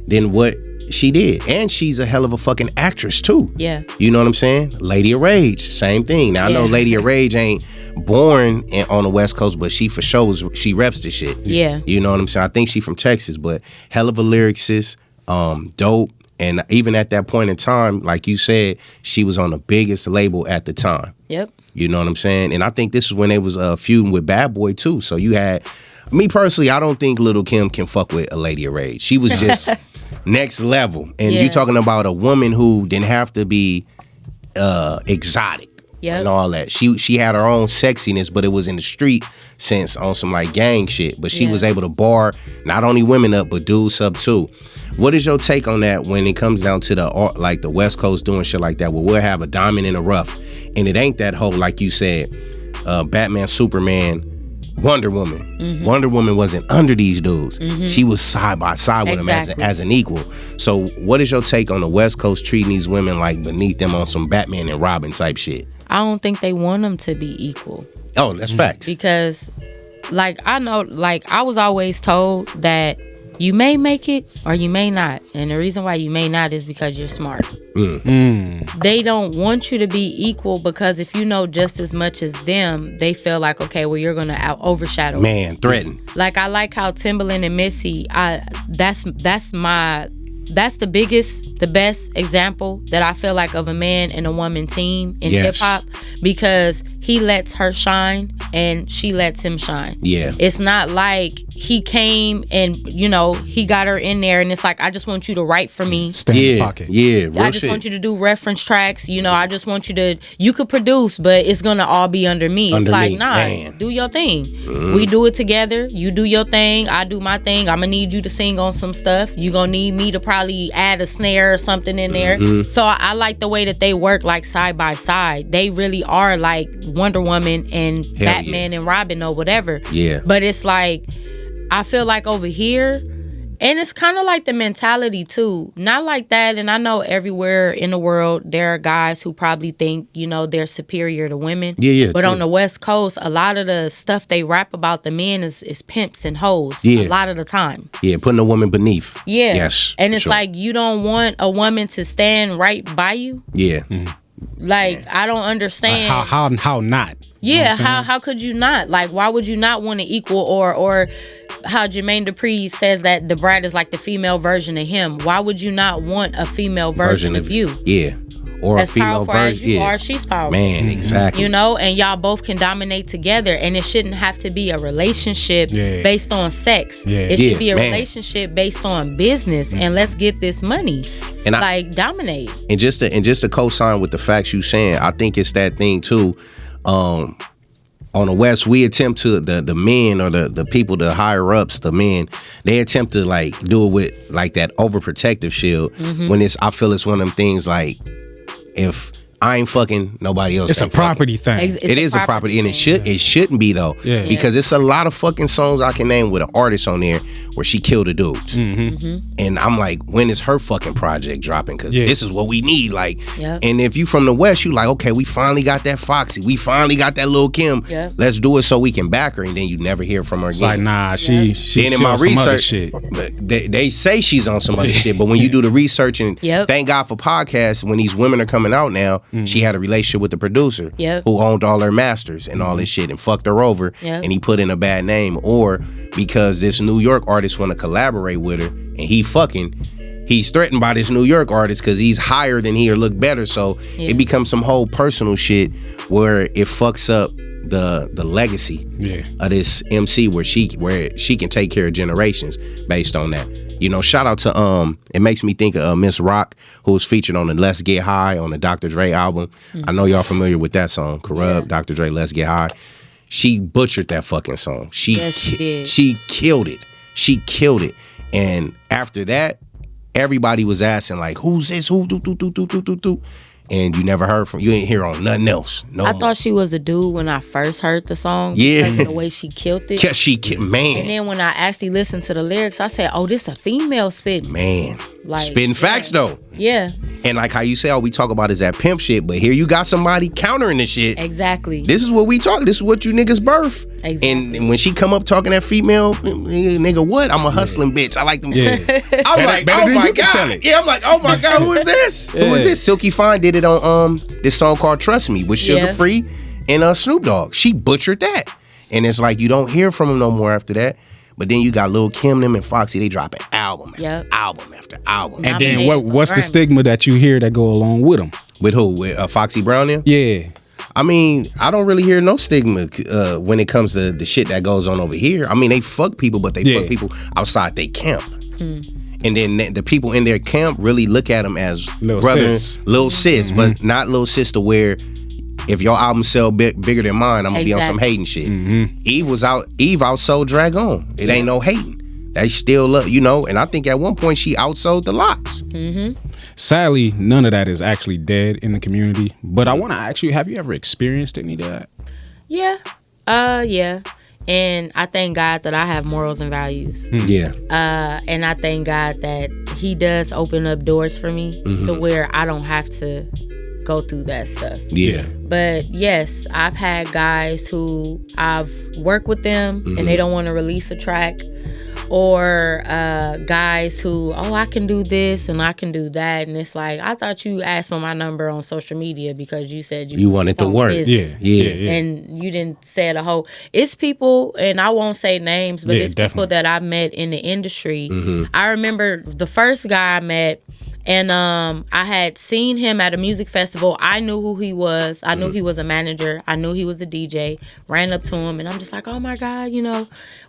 than what she did. And she's a hell of a fucking actress too. Yeah. You know what I'm saying? Lady of Rage, same thing. Now I know Lady of Rage ain't born on the West Coast, but she for sure she reps the shit. Yeah. You know what I'm saying? I think she from Texas, but hell of a lyricist, dope. And even at that point in time, like you said, she was on the biggest label at the time. Yep. You know what I'm saying? And I think this is when they was feuding with Bad Boy too. So you had, me personally, I don't think Lil' Kim can fuck with a Lady of Rage. She was just next level. And you talking about a woman who didn't have to be exotic. Yep. And all that. She had her own sexiness, but it was in the street sense on some like gang shit. But she was able to bar not only women up, but dudes up too. What is your take on that when it comes down to the West Coast doing shit like that, where we'll have a diamond in the rough, and it ain't that whole, like you said, Batman, Superman, Wonder Woman. Mm-hmm. Wonder Woman wasn't under these dudes. Mm-hmm. She was side by side with them as an equal. So what is your take on the West Coast treating these women like beneath them on some Batman and Robin type shit? I don't think they want them to be equal. Oh, that's facts. Because, like, I know, like, I was always told that you may make it or you may not. And the reason why you may not is because you're smart. They don't want you to be equal because if you know just as much as them, they feel like, okay, well, you're going to overshadow. Man, threaten. Like, I like how Timbaland and Missy, that's the biggest, the best example that I feel like of a man and a woman team in hip hop, because he lets her shine and she lets him shine. Yeah. It's not like he came and, you know, he got her in there and it's like, I just want you to write for me. Stay in the pocket. Yeah. I just want you to do reference tracks. You know, I just want you could produce, but it's going to all be under me. It's like, nah, do your thing. We do it together. You do your thing. I do my thing. I'm going to need you to sing on some stuff. You're going to need me to probably add a snare or something in there. So I like the way that they work like side by side. They really are like Wonder Woman and Batman and Robin or whatever. Yeah. But it's like, I feel like over here, and it's kind of like the mentality too. Not like that, and I know everywhere in the world there are guys who probably think, you know, they're superior to women. Yeah. But on the West Coast, a lot of the stuff they rap about the men is pimps and hoes. Yeah. A lot of the time. Yeah, putting a woman beneath. Yeah. Yes. And it's like you don't want a woman to stand right by you. Yeah. Like, I don't understand. How not? Yeah, you know how could you not? Like, why would you not want to equal, or how Jermaine Dupri says that Da Brat is like the female version of him. Why would you not want a female version of you? Yeah. Or as a female version. As you are, she's powerful. Man, exactly. You know, and y'all both can dominate together, and it shouldn't have to be a relationship based on sex. It should be a relationship based on business, and let's get this money. And dominate. And just to co-sign with the facts you saying, I think it's that thing too. On the West, we attempt to the men or the people, the higher ups, the men, they attempt to like do it with like that overprotective shield. When I feel it's one of them things like, if I ain't fucking, nobody else. It's a property thing. It is a property, and it shouldn't be though. Yeah. Because it's a lot of fucking songs I can name with an artist on there where she killed the dudes. And I'm like, when is her fucking project dropping? Because this is what we need. Like, and if you from the West, you like, okay, we finally got that Foxy, we finally got that Lil' Kim. Let's do it so we can back her, and then you never hear from her again. It's like, nah, she then in my research, they say she's on some other shit, but when you do the research, and thank God for podcasts, when these women are coming out now. She had a relationship with the producer who owned all her masters and all this shit and fucked her over, and he put in a bad name, or because this New York artist want to collaborate with her and he's threatened by this New York artist because he's higher than he or look better, so it becomes some whole personal shit where it fucks up the legacy of this MC where she can take care of generations based on that. You know, shout out to it makes me think of Miss Rock, who was featured on the Let's Get High on the Dr. Dre album. I know y'all familiar with that song, Corrupt, Dr. Dre, Let's Get High. She butchered that fucking song. She did. She killed it. And after that, everybody was asking like, who's this? Who do? And you never heard from, you ain't hear on nothing else. I thought she was a dude when I first heard the song. Yeah. Because of the way she killed it. Man. And then when I actually listened to the lyrics, I said, oh, this a female spitting. Man. Like, spitting facts though. Yeah. And like how you say, all we talk about is that pimp shit, but here you got somebody countering the shit. Exactly. This is what we talk. This is what you niggas birth. Exactly. And when she come up talking that female, nigga, what? I'm a hustling bitch. I like them. Yeah. I'm like, oh my God. Yeah, I'm like, oh my God, who is this? Yeah. Who is this? Silky Fine did it on this song called Trust Me with Sugar Free and Snoop Dogg. She butchered that. And it's like you don't hear from him no more after that. But then you got Lil Kim, them, and Foxy. They dropping album after album. And then what's the stigma that you hear that go along with them? With who? With Foxy Brown then? Yeah. I mean, I don't really hear no stigma when it comes to the shit that goes on over here. I mean, they fuck people, but they fuck people outside they camp. And then the people in their camp really look at them as brothers, little sis, but not little sis to where if your album sell bigger than mine, I'm gonna be on some hating shit. Eve outsold Dragon. It ain't no hating. They still love, and I think at one point she outsold the Locks. Sadly, none of that is actually dead in the community. But I want to ask you, have you ever experienced any of that? Yeah. Yeah. And I thank God that I have morals and values. Yeah. And I thank God that he does open up doors for me to where I don't have to go through that stuff. Yeah. But yes, I've had guys who I've worked with them and they don't want to release a track. Or guys who, I can do this and I can do that. And it's like, I thought you asked for my number on social media because you said you wanted to work. Yeah. And you didn't say the whole. It's people, and I won't say names, but it's people that I've met in the industry. I remember the first guy I met, and I had seen him at a music festival. I knew who he was. I knew he was a manager. I knew he was a DJ. Ran up to him, and I'm just like, oh my God,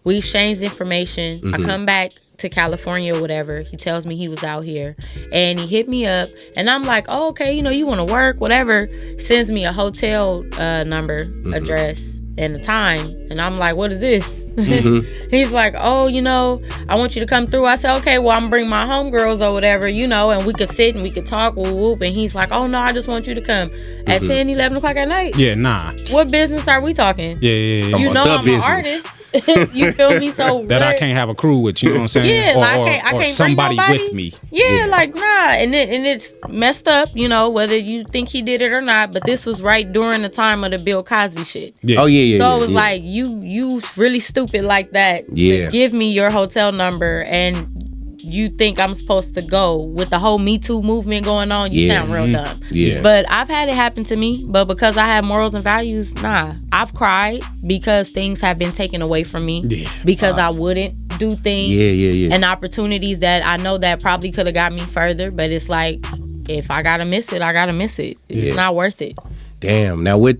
we exchanged information. I come back to California or whatever. He tells me he was out here, and he hit me up, and I'm like, oh, okay, you want to work, whatever. Sends me a hotel number, address, and the time, and I'm like, what is this? He's like, oh, I want you to come through. I said, okay, well, I'm bring my homegirls or whatever, and we could sit and we could talk, whoop. And he's like, oh no, I just want you to come at 10, 11 o'clock at night. Yeah, nah. What business are we talking? Yeah. I'm an artist. You feel me? So that I can't have a crew with, you know what I'm saying? Yeah, I can't somebody bring with me. Yeah, like nah, and it's messed up, whether you think he did it or not. But this was right during the time of the Bill Cosby shit. Yeah. Oh yeah. So it was like you really stupid like that. Yeah. Give me your hotel number and you think I'm supposed to go with the whole Me Too movement going on. You sound real dumb. Yeah. But I've had it happen to me. But because I have morals and values, nah. I've cried because things have been taken away from me. Yeah. Because I wouldn't do things. Yeah. And opportunities that I know that probably could have got me further. But it's like, if I gotta miss it, I gotta miss it. It's not worth it. Damn. Now with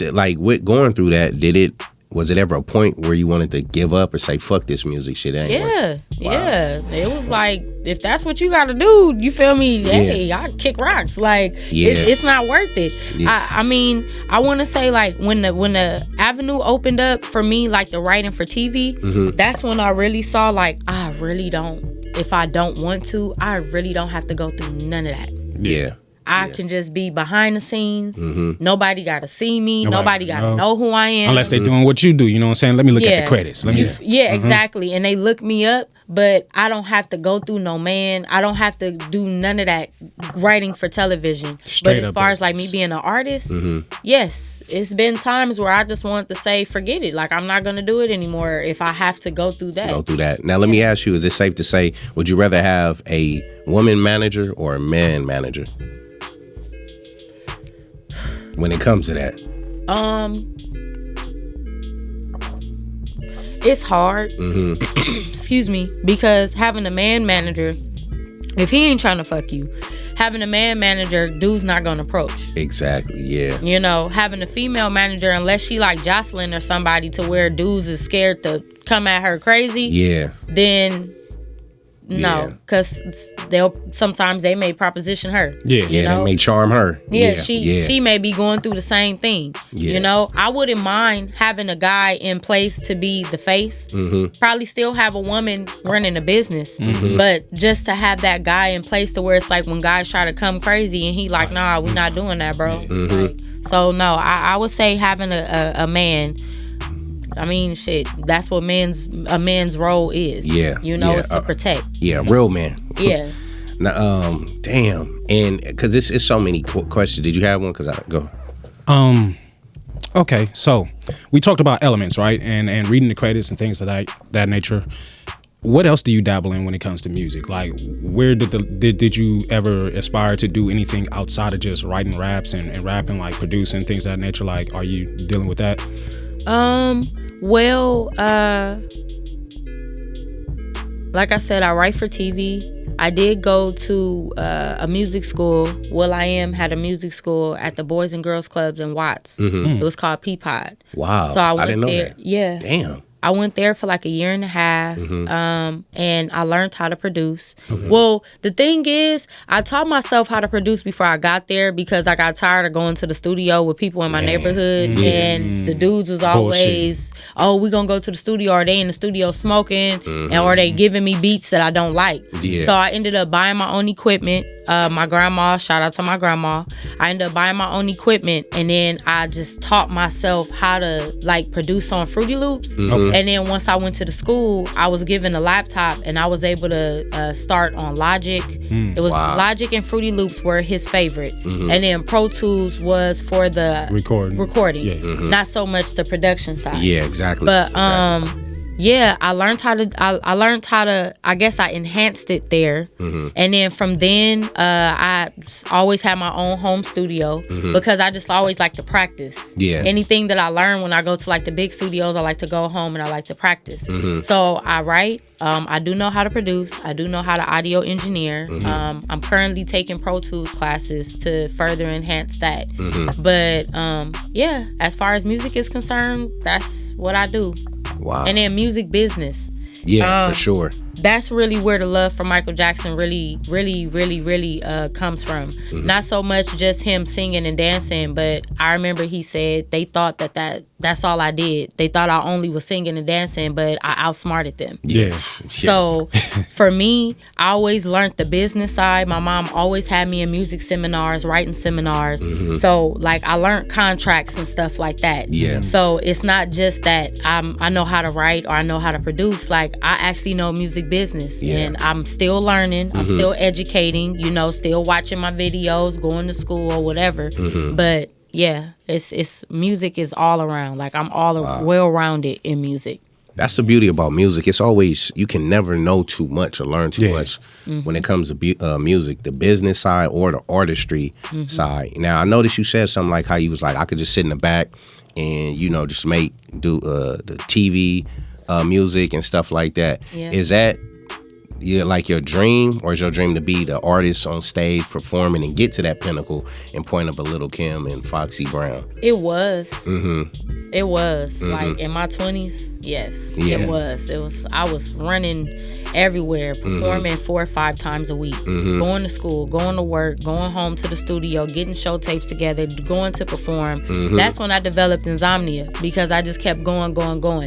going through that, was it ever a point where you wanted to give up or say, fuck this music shit? Yeah. It was like, if that's what you gotta do, you feel me? Hey, I kick rocks. Like, it's not worth it. Yeah. I mean, I want to say, like, when the avenue opened up for me, like the writing for TV, that's when I really saw, like, I really don't, if I don't want to, I really don't have to go through none of that. Yeah. I can just be behind the scenes. Nobody got to see me. Nobody got to know who I am. Unless they're doing what you do. You know what I'm saying? Let me look at the credits. Exactly. And they look me up, but I don't have to go through no man. I don't have to do none of that writing for television. But as far as like me being an artist, yes, it's been times where I just want to say, forget it. Like, I'm not going to do it anymore if I have to go through that. Now, let me ask you, is it safe to say, would you rather have a woman manager or a man manager? When it comes to that, it's hard. Excuse me, because having a man manager, if he ain't trying to fuck you, having a man manager, dude's not gonna approach. Exactly. Yeah. Having a female manager, unless she like Jocelyn or somebody to where dudes is scared to come at her crazy. Yeah. Then No, because sometimes they may proposition her. Yeah, they may charm her. She may be going through the same thing. You know, I wouldn't mind having a guy in place to be the face. Probably still have a woman running a business, but just to have that guy in place to where it's like when guys try to come crazy and he like, nah, we're not doing that, bro. Like, so no, I would say having a man. I mean, shit, that's what a man's role is. Yeah. You know, it's to protect. Yeah, real man. Yeah. Now, damn. And because it's so many questions. Did you have one? Because I go. Okay, so we talked about elements, right? And reading the credits and things of that nature. What else do you dabble in when it comes to music? Like, where did you ever aspire to do anything outside of just writing raps and rapping, like producing, things of that nature? Like, are you dealing with that? Well, like I said, I write for TV. I did go to a music school. Will.I.am had a music school at the Boys and Girls Clubs in Watts. It was called P.Y.T. Wow. So I went didn't know there. That. Yeah. Damn. I went there for like a year and a half, and I learned how to produce. Well, the thing is, I taught myself how to produce before I got there because I got tired of going to the studio with people in my neighborhood, and the dudes was always, oh, we gonna go to the studio, or they in the studio smoking, or they giving me beats that I don't like. So I ended up buying my own equipment. My grandma, shout out to my grandma. I ended up buying my own equipment, and then I just taught myself how to like produce on Fruity Loops. And then once I went to the school, I was given a laptop, and I was able to start on Logic. It was Logic and Fruity Loops were his favorite, and then Pro Tools was for the recording, not so much the production side. Yeah, exactly. But yeah, I learned how to, I guess I enhanced it there. And then from then, I always had my own home studio because I just always like to practice. Yeah. Anything that I learn when I go to like the big studios, I like to go home and I like to practice. So I write. I do know how to produce. I do know how to audio engineer. I'm currently taking Pro Tools classes to further enhance that. But yeah, as far as music is concerned, that's what I do. Wow. And then music business. Yeah, for sure. That's really where the love for Michael Jackson really comes from. Not so much just him singing and dancing, but I remember he said they thought that's all I did. They thought I only was singing and dancing, but I outsmarted them. Yes. So for me, I always learned the business side. My mom always had me in music seminars, writing seminars. So like I learned contracts and stuff like that. Yeah. So it's not just that I know how to write or I know how to produce. Like I actually know music business, and I'm still learning. I'm still educating. You know, still watching my videos, going to school or whatever. But yeah, it's music is all around. Like I'm all well-rounded in music. That's the beauty about music. It's always, you can never know too much or learn too much when it comes to music, the business side or the artistry side. Now, I noticed you said something like how you was like, I could just sit in the back and, you know, just do the TV music and stuff like that. Yeah. Is that like your dream, or is your dream to be the artist on stage performing and get to that pinnacle and point of a Little Kim and Foxy Brown? It was. It was. Like in my 20s, yes. Yeah. It was. I was running everywhere, performing 4 or 5 times a week, going to school, going to work, going home to the studio, getting show tapes together, going to perform. That's when I developed insomnia because I just kept going.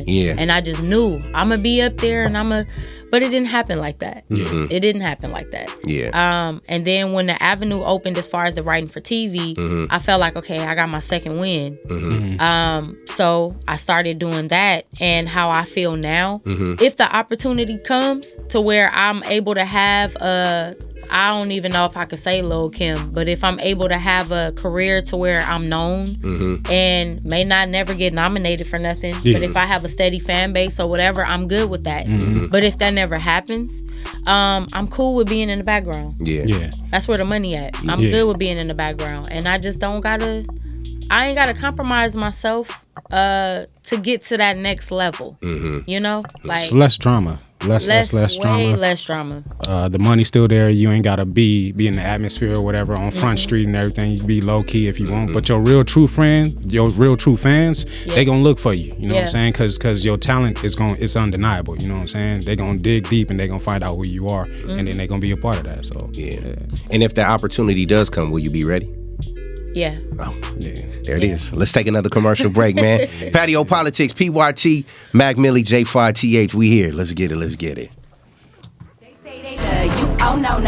Yeah. And I just knew I'm going to be up there and but it didn't happen like that. It didn't happen like that. Yeah. And then when the avenue opened as far as the writing for TV, I felt like, okay, I got my second win. So I started doing that, and how I feel now, if the opportunity comes to where I'm able to have I don't even know if I could say Lil' Kim, but if I'm able to have a career to where I'm known and may not never get nominated for nothing, but if I have a steady fan base or whatever, I'm good with that. But if that never happens, I'm cool with being in the background. Yeah. That's where the money at. I'm good with being in the background, and I just I ain't gotta compromise myself to get to that next level. You know, like it's less drama. Less drama. Way less drama. The money's still there. You ain't gotta be in the atmosphere or whatever on Front Street and everything. You can be low key if you want. But your real true friend, your real true fans, they gonna look for you. You know what I'm saying? Cause your talent it's undeniable. You know what I'm saying? They gonna dig deep and they gonna find out who you are, and then they gonna be a part of that. So yeah. And if that opportunity does come, will you be ready? Yeah. Oh, yeah. There it is. Let's take another commercial break, man. Patio PolitiCz, P.Y.T, Mac Millie, J5TH. We here. Let's get it. You. Oh no.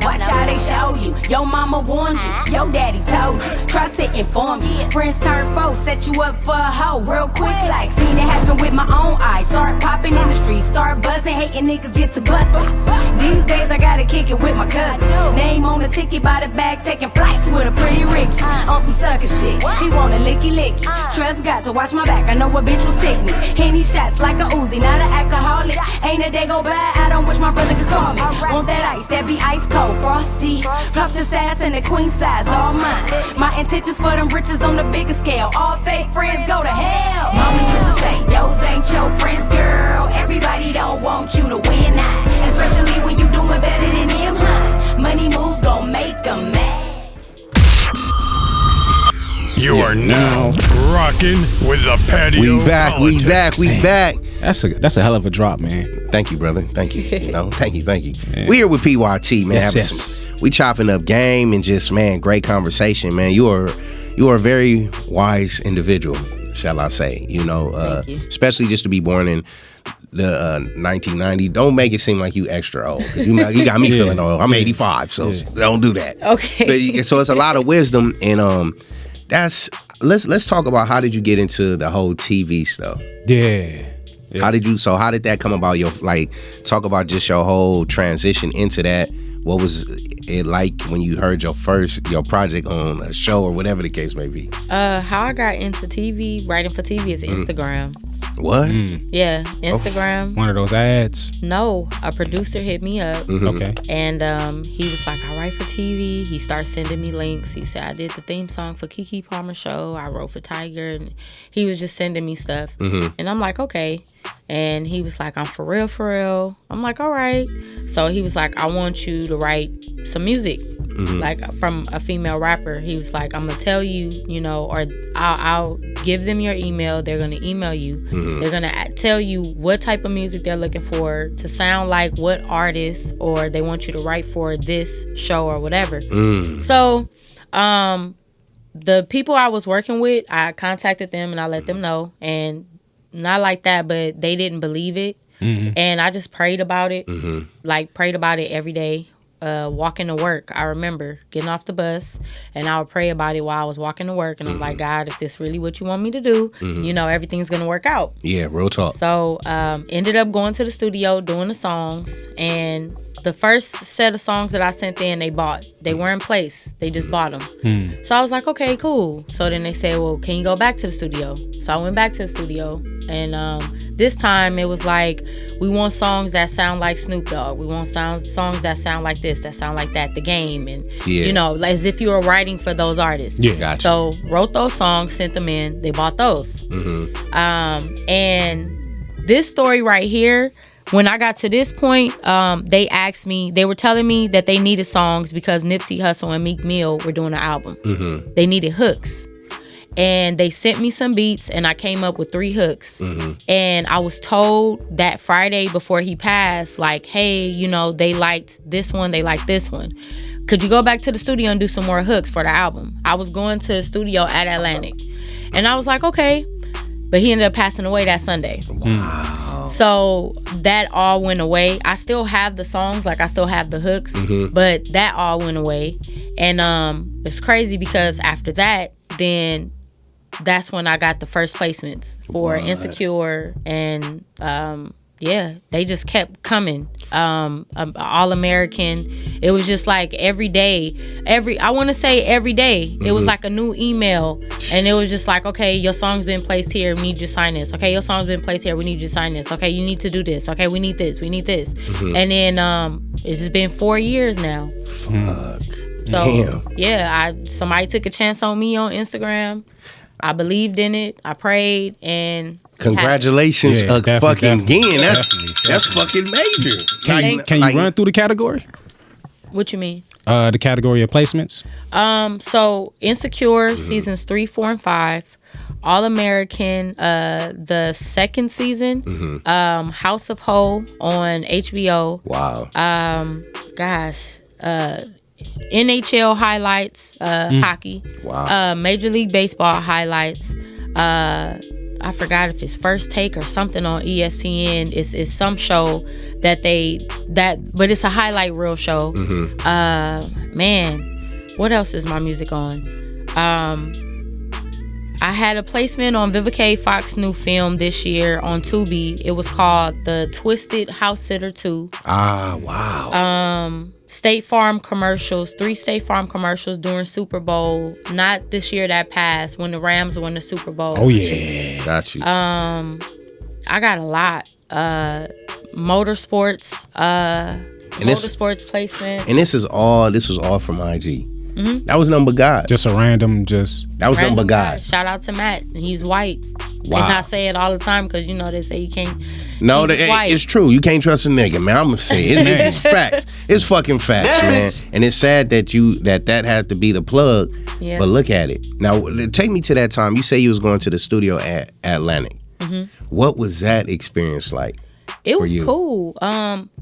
Watch how they show you. Your mama warned you. Your daddy told you. Try to inform you. Friends turn foes, set you up for a hoe real quick. Like seen it happen with my own eyes. Start popping in the streets, start buzzing, hating niggas get to bustin'. These days I gotta kick it with my cousin. Name on the ticket by the bag, taking flights with a pretty Ricky. On some sucker shit. He want a licky. Trust got to watch my back. I know a bitch will stick me. Henny shots like a Uzi, not an alcoholic. Ain't a day go by, I don't wish my brother could call me. Want that ice, that be ice cold, frosty. Plump the sass and the queen size, all mine. My intentions for them riches on the bigger scale. All fake friends go to hell. Mama used to say, those ain't your friends, girl. Everybody don't want you to win now. Especially when you doing better than them, huh? Money moves gon' make them mad. You are now rocking with the Patio We back. that's a hell of a drop, man. Thank you, brother. Thank you. Thank you. Yeah. We here with P.Y.T, man. We chopping up game and just, man, great conversation, man. You are a very wise individual, shall I say. You know, especially just to be born in the 1990s. Don't make it seem like you extra old, because you got me feeling old. I'm 85, so don't do that. Okay. But, so it's a lot of wisdom, and let's talk about how did you get into the whole TV stuff? Yeah. How did that come about? Talk about just your whole transition into that. What was it like when you heard your project on a show or whatever the case may be? How I got into TV, writing for TV, is Instagram. What? Yeah, Instagram. One of those ads? No, a producer hit me up. Okay. And he was like, I write for TV. He started sending me links. He said, I did the theme song for Keke Palmer show. I wrote for Tiger. And he was just sending me stuff. And I'm like, okay. And he was like, I'm for real. I'm like, all right. So he was like, I want you to write some music, like from a female rapper. He was like, I'm going to tell you, or I'll give them your email. They're going to email you. They're going to tell you what type of music they're looking for to sound like what artist, or they want you to write for this show or whatever. So the people I was working with, I contacted them and I let them know. And not like that, but they didn't believe it. And I just prayed about it, prayed about it every day, walking to work. I remember getting off the bus and I would pray about it while I was walking to work. And I'm like, God, if this really what you want me to do, everything's going to work out. Yeah, real talk. So ended up going to the studio, doing the songs. And the first set of songs that I sent in, they bought. They were in place. They just bought them. So I was like, okay, cool. So then they said, well, can you go back to the studio? So I went back to the studio. And this time it was like, we want songs that sound like Snoop Dogg. We want songs that sound like this, that sound like that, The Game. And, as if you were writing for those artists. Yeah, gotcha. So wrote those songs, sent them in. They bought those. And this story right here, when I got to this point, they asked me, they were telling me that they needed songs because Nipsey Hussle and Meek Mill were doing an album. They needed hooks. And they sent me some beats and I came up with 3 hooks. And I was told that Friday before he passed, like, hey, they liked this one, they liked this one. Could you go back to the studio and do some more hooks for the album? I was going to the studio at Atlantic. And I was like, okay. But he ended up passing away that Sunday. Wow. So that all went away. I still have the songs, I still have the hooks, but that all went away. And it's crazy because after that, then that's when I got the first placements for Insecure, and they just kept coming. All American. It was just like every day. I want to say every day. It was like a new email, and it was just like, okay, your song's been placed here. We need you to sign this. Okay, your song's been placed here. We need you to sign this. Okay, you need to do this. Okay, we need this. We need this. And then it's just been 4 years now. Fuck. So somebody took a chance on me on Instagram. I believed in it. I prayed, and Congratulations fucking again. That's fucking major. Can you run through the category? What you mean? The category of placements. So Insecure seasons 3, 4, and 5. All American, the second season. House of Ho on HBO. Wow. NHL highlights, hockey. Wow. Major League Baseball highlights. I forgot if it's First Take or something on ESPN. It's some show but it's a highlight reel show. Man, what else is my music on? I had a placement on Vivica Fox's new film this year on Tubi. It was called The Twisted House Sitter 2. Ah, wow. State Farm commercials, 3 State Farm commercials during Super Bowl. Not this year that passed, when the Rams won the Super Bowl. Oh, yeah. Got you. I got a lot. Motorsports placement. And this was all from IG. That was number God. Just a random, That was number God. Shout out to Matt. He's white. Wow. And I say it all the time because, they say you can't. No, it's true. You can't trust a nigga, man. I'm going to say it. It's facts. It's fucking facts, man. And it's sad that that had to be the plug. Yeah. But look at it. Now, take me to that time. You say you was going to the studio at Atlantic. What was that experience like? It was cool,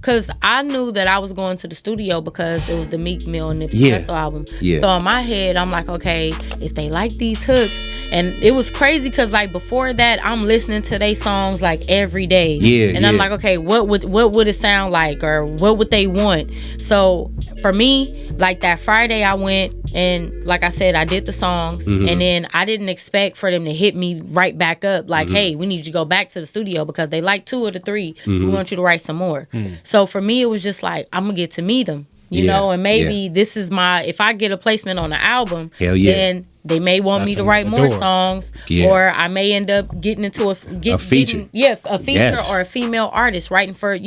cause I knew that I was going to the studio because it was the Meek Mill and Nipsey Hussle album. Yeah. So in my head, I'm like, okay, if they like these hooks, and it was crazy cause like before that, I'm listening to their songs like every day. Yeah. And I'm like, okay, what would it sound like, or what would they want? So for me, like that Friday, I went and like I said, I did the songs, and then I didn't expect for them to hit me right back up like, hey, we need you to go back to the studio because they like 2 of the 3. We want you to write some more. So for me, it was just like, I'm gonna get to meet them, you know, and maybe this is if I get a placement on the album, then they may want me to write more songs, or I may end up getting into a feature. A feature or a female artist writing for,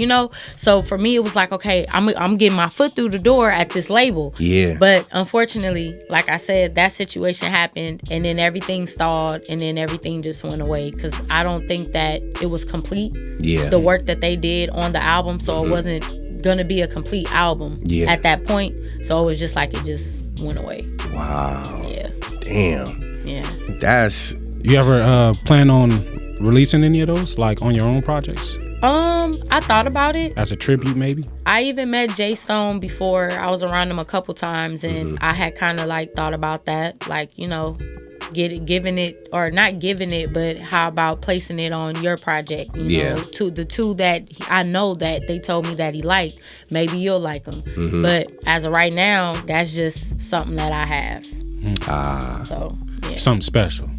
So for me, it was like, okay, I'm getting my foot through the door at this label. Yeah. But unfortunately, like I said, that situation happened, and then everything stalled, and then everything just went away because I don't think that it was complete. Yeah. The work that they did on the album, so it wasn't gonna be a complete album at that point. So it was just like it just went away. Wow. Yeah. Damn. Yeah. You ever plan on releasing any of those, like on your own projects? I thought about it. As a tribute, maybe? I even met Jay Stone before. I was around him a couple times, and I had kind of like thought about that, like, giving it, or not giving it, but how about placing it on your project, to the 2 that I know that they told me that he liked. Maybe you'll like them. But as of right now, that's just something that I have. So, yeah. Something special,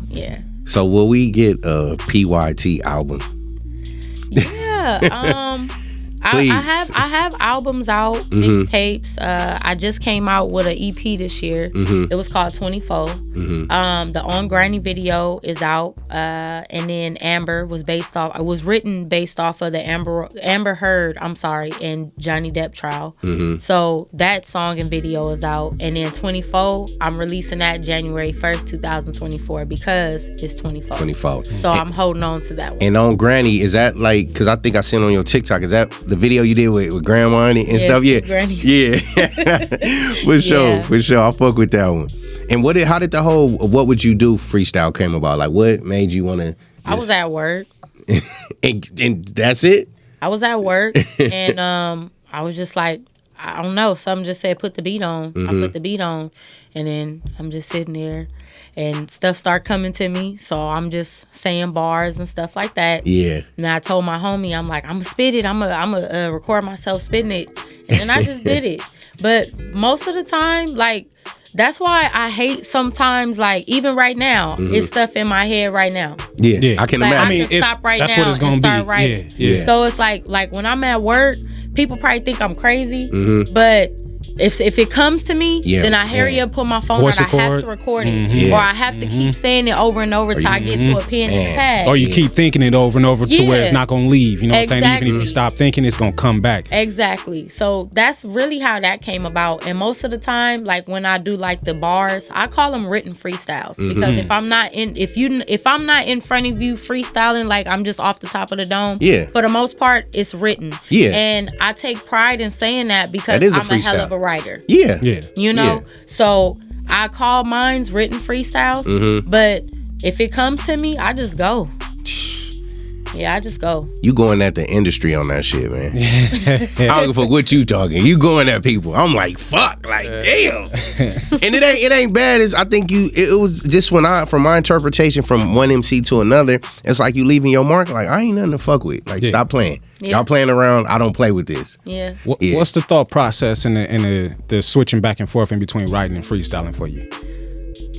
yeah. So will we get a P.Y.T. album? Yeah. I have albums out, mixtapes. I just came out with an EP this year. It was called 24. The On Granny video is out, and then Amber was written based off of the Amber Heard, and Johnny Depp trial. So that song and video is out, and then 24, I'm releasing that January 1st, 2024 because it's 24. So I'm holding on to that one. And On Granny, is that like, because I think I seen on your TikTok, is that the video you did with Grandma and stuff? Yeah. Granny. Yeah. For sure. I fuck with that one. And how did the whole What Would You Do freestyle came about? Like, what made you want to? I was at work. and that's it? I was at work, and I was just like, I don't know. Something just said, put the beat on. I put the beat on, and then I'm just sitting there, and stuff start coming to me. So I'm just saying bars and stuff like that. Yeah. And I told my homie, I'm like, I'm gonna spit it. I'm gonna record myself spitting it, and then I just did it. But most of the time, like, that's why I hate sometimes, like, even right now, it's stuff in my head right now. Yeah. I can imagine. I can stop right that's now what it's gonna and start be. writing. Yeah. So it's like when I'm at work, people probably think I'm crazy, but if it comes to me, then I hurry up, put my phone out. I have to record it, or I have to keep saying it over and over till I get to a pen and pad. Or you keep thinking it over and over to where it's not gonna leave. You know what I'm saying? Even if you stop thinking, it's gonna come back. Exactly. So that's really how that came about. And most of the time, like when I do like the bars, I call them written freestyles because if I'm not in front of you freestyling, like I'm just off the top of the dome. Yeah. For the most part, it's written. Yeah. And I take pride in saying that because I'm a hell of a writer. Yeah. Yeah. You know? Yeah. So I call mine's written freestyles, but if it comes to me, I just go. Yeah, I just go. You going at the industry on that shit, man. I don't give a fuck what you talking. You going at people. I'm like, fuck, like, damn. And it ain't bad. I think it was just from my interpretation from one MC to another, it's like you leaving your mark. Like, I ain't nothing to fuck with. Like, stop playing. Yeah. Y'all playing around. I don't play with this. Yeah. What's the thought process in the switching back and forth in between writing and freestyling for you?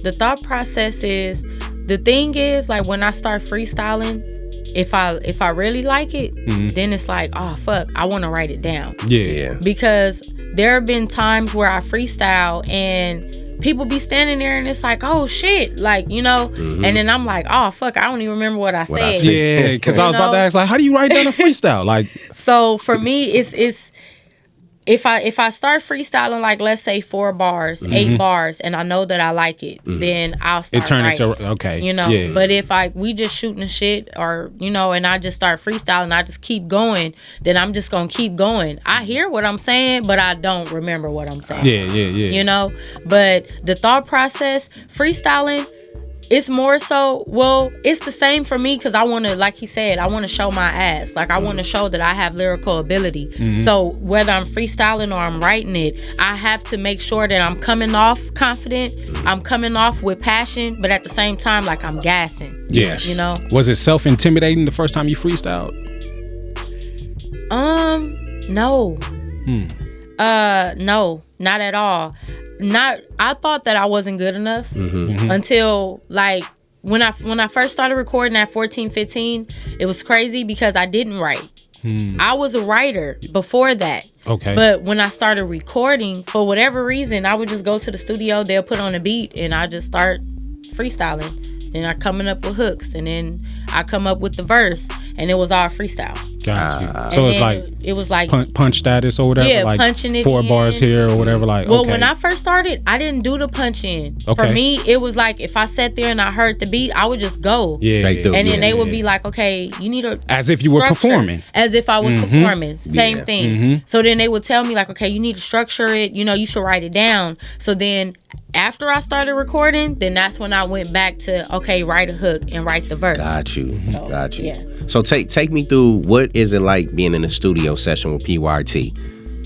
The thought process is, the thing is, like, when I start freestyling, if I really like it, then it's like, oh fuck, I want to write it down. Yeah. Because there have been times where I freestyle and people be standing there and it's like, oh shit, like, you know, and then I'm like, oh fuck, I don't even remember what I said. Yeah, because I was about to ask, like, how do you write down a freestyle? Like, so for me, it's if I start freestyling, like, let's say 4 bars, 8 bars, and I know that I like it, then I'll start writing. Okay. You know, but if we just shooting the shit, or, you know, and I just start freestyling, I just keep going, then I'm just going to keep going. I hear what I'm saying, but I don't remember what I'm saying. Yeah. You know, but the thought process, freestyling, it's more so, well, it's the same for me because I want to, like he said, I want to show my ass. Like, I want to show that I have lyrical ability. So whether I'm freestyling or I'm writing it, I have to make sure that I'm coming off confident, I'm coming off with passion, but at the same time, like, I'm gassing. Yes. You know? Was it self-intimidating the first time you freestyled? No. No, not at all. I thought that I wasn't good enough until, like, when I first started recording at 14, 15, it was crazy because I didn't write. I was a writer before that. Okay. But when I started recording, for whatever reason, I would just go to the studio, they'll put on a beat, and I just start freestyling. Then I coming up with hooks, and then I come up with the verse, and it was all freestyle. Got you. So it was like punch status or whatever. Yeah, like punching it 4 bars here or whatever. Like, well, when I first started, I didn't do the punch in. For me, it was like if I sat there and I heard the beat, I would just go. Yeah. And then they would be like, okay, you need a as if you were performing. As if I was performing. Same thing. So then they would tell me like, okay, you need to structure it. You know, you should write it down. So then after I started recording, then that's when I went back to, okay, write a hook and write the verse. Got you. Yeah. So take me through, what is it like being in a studio session with P.Y.T?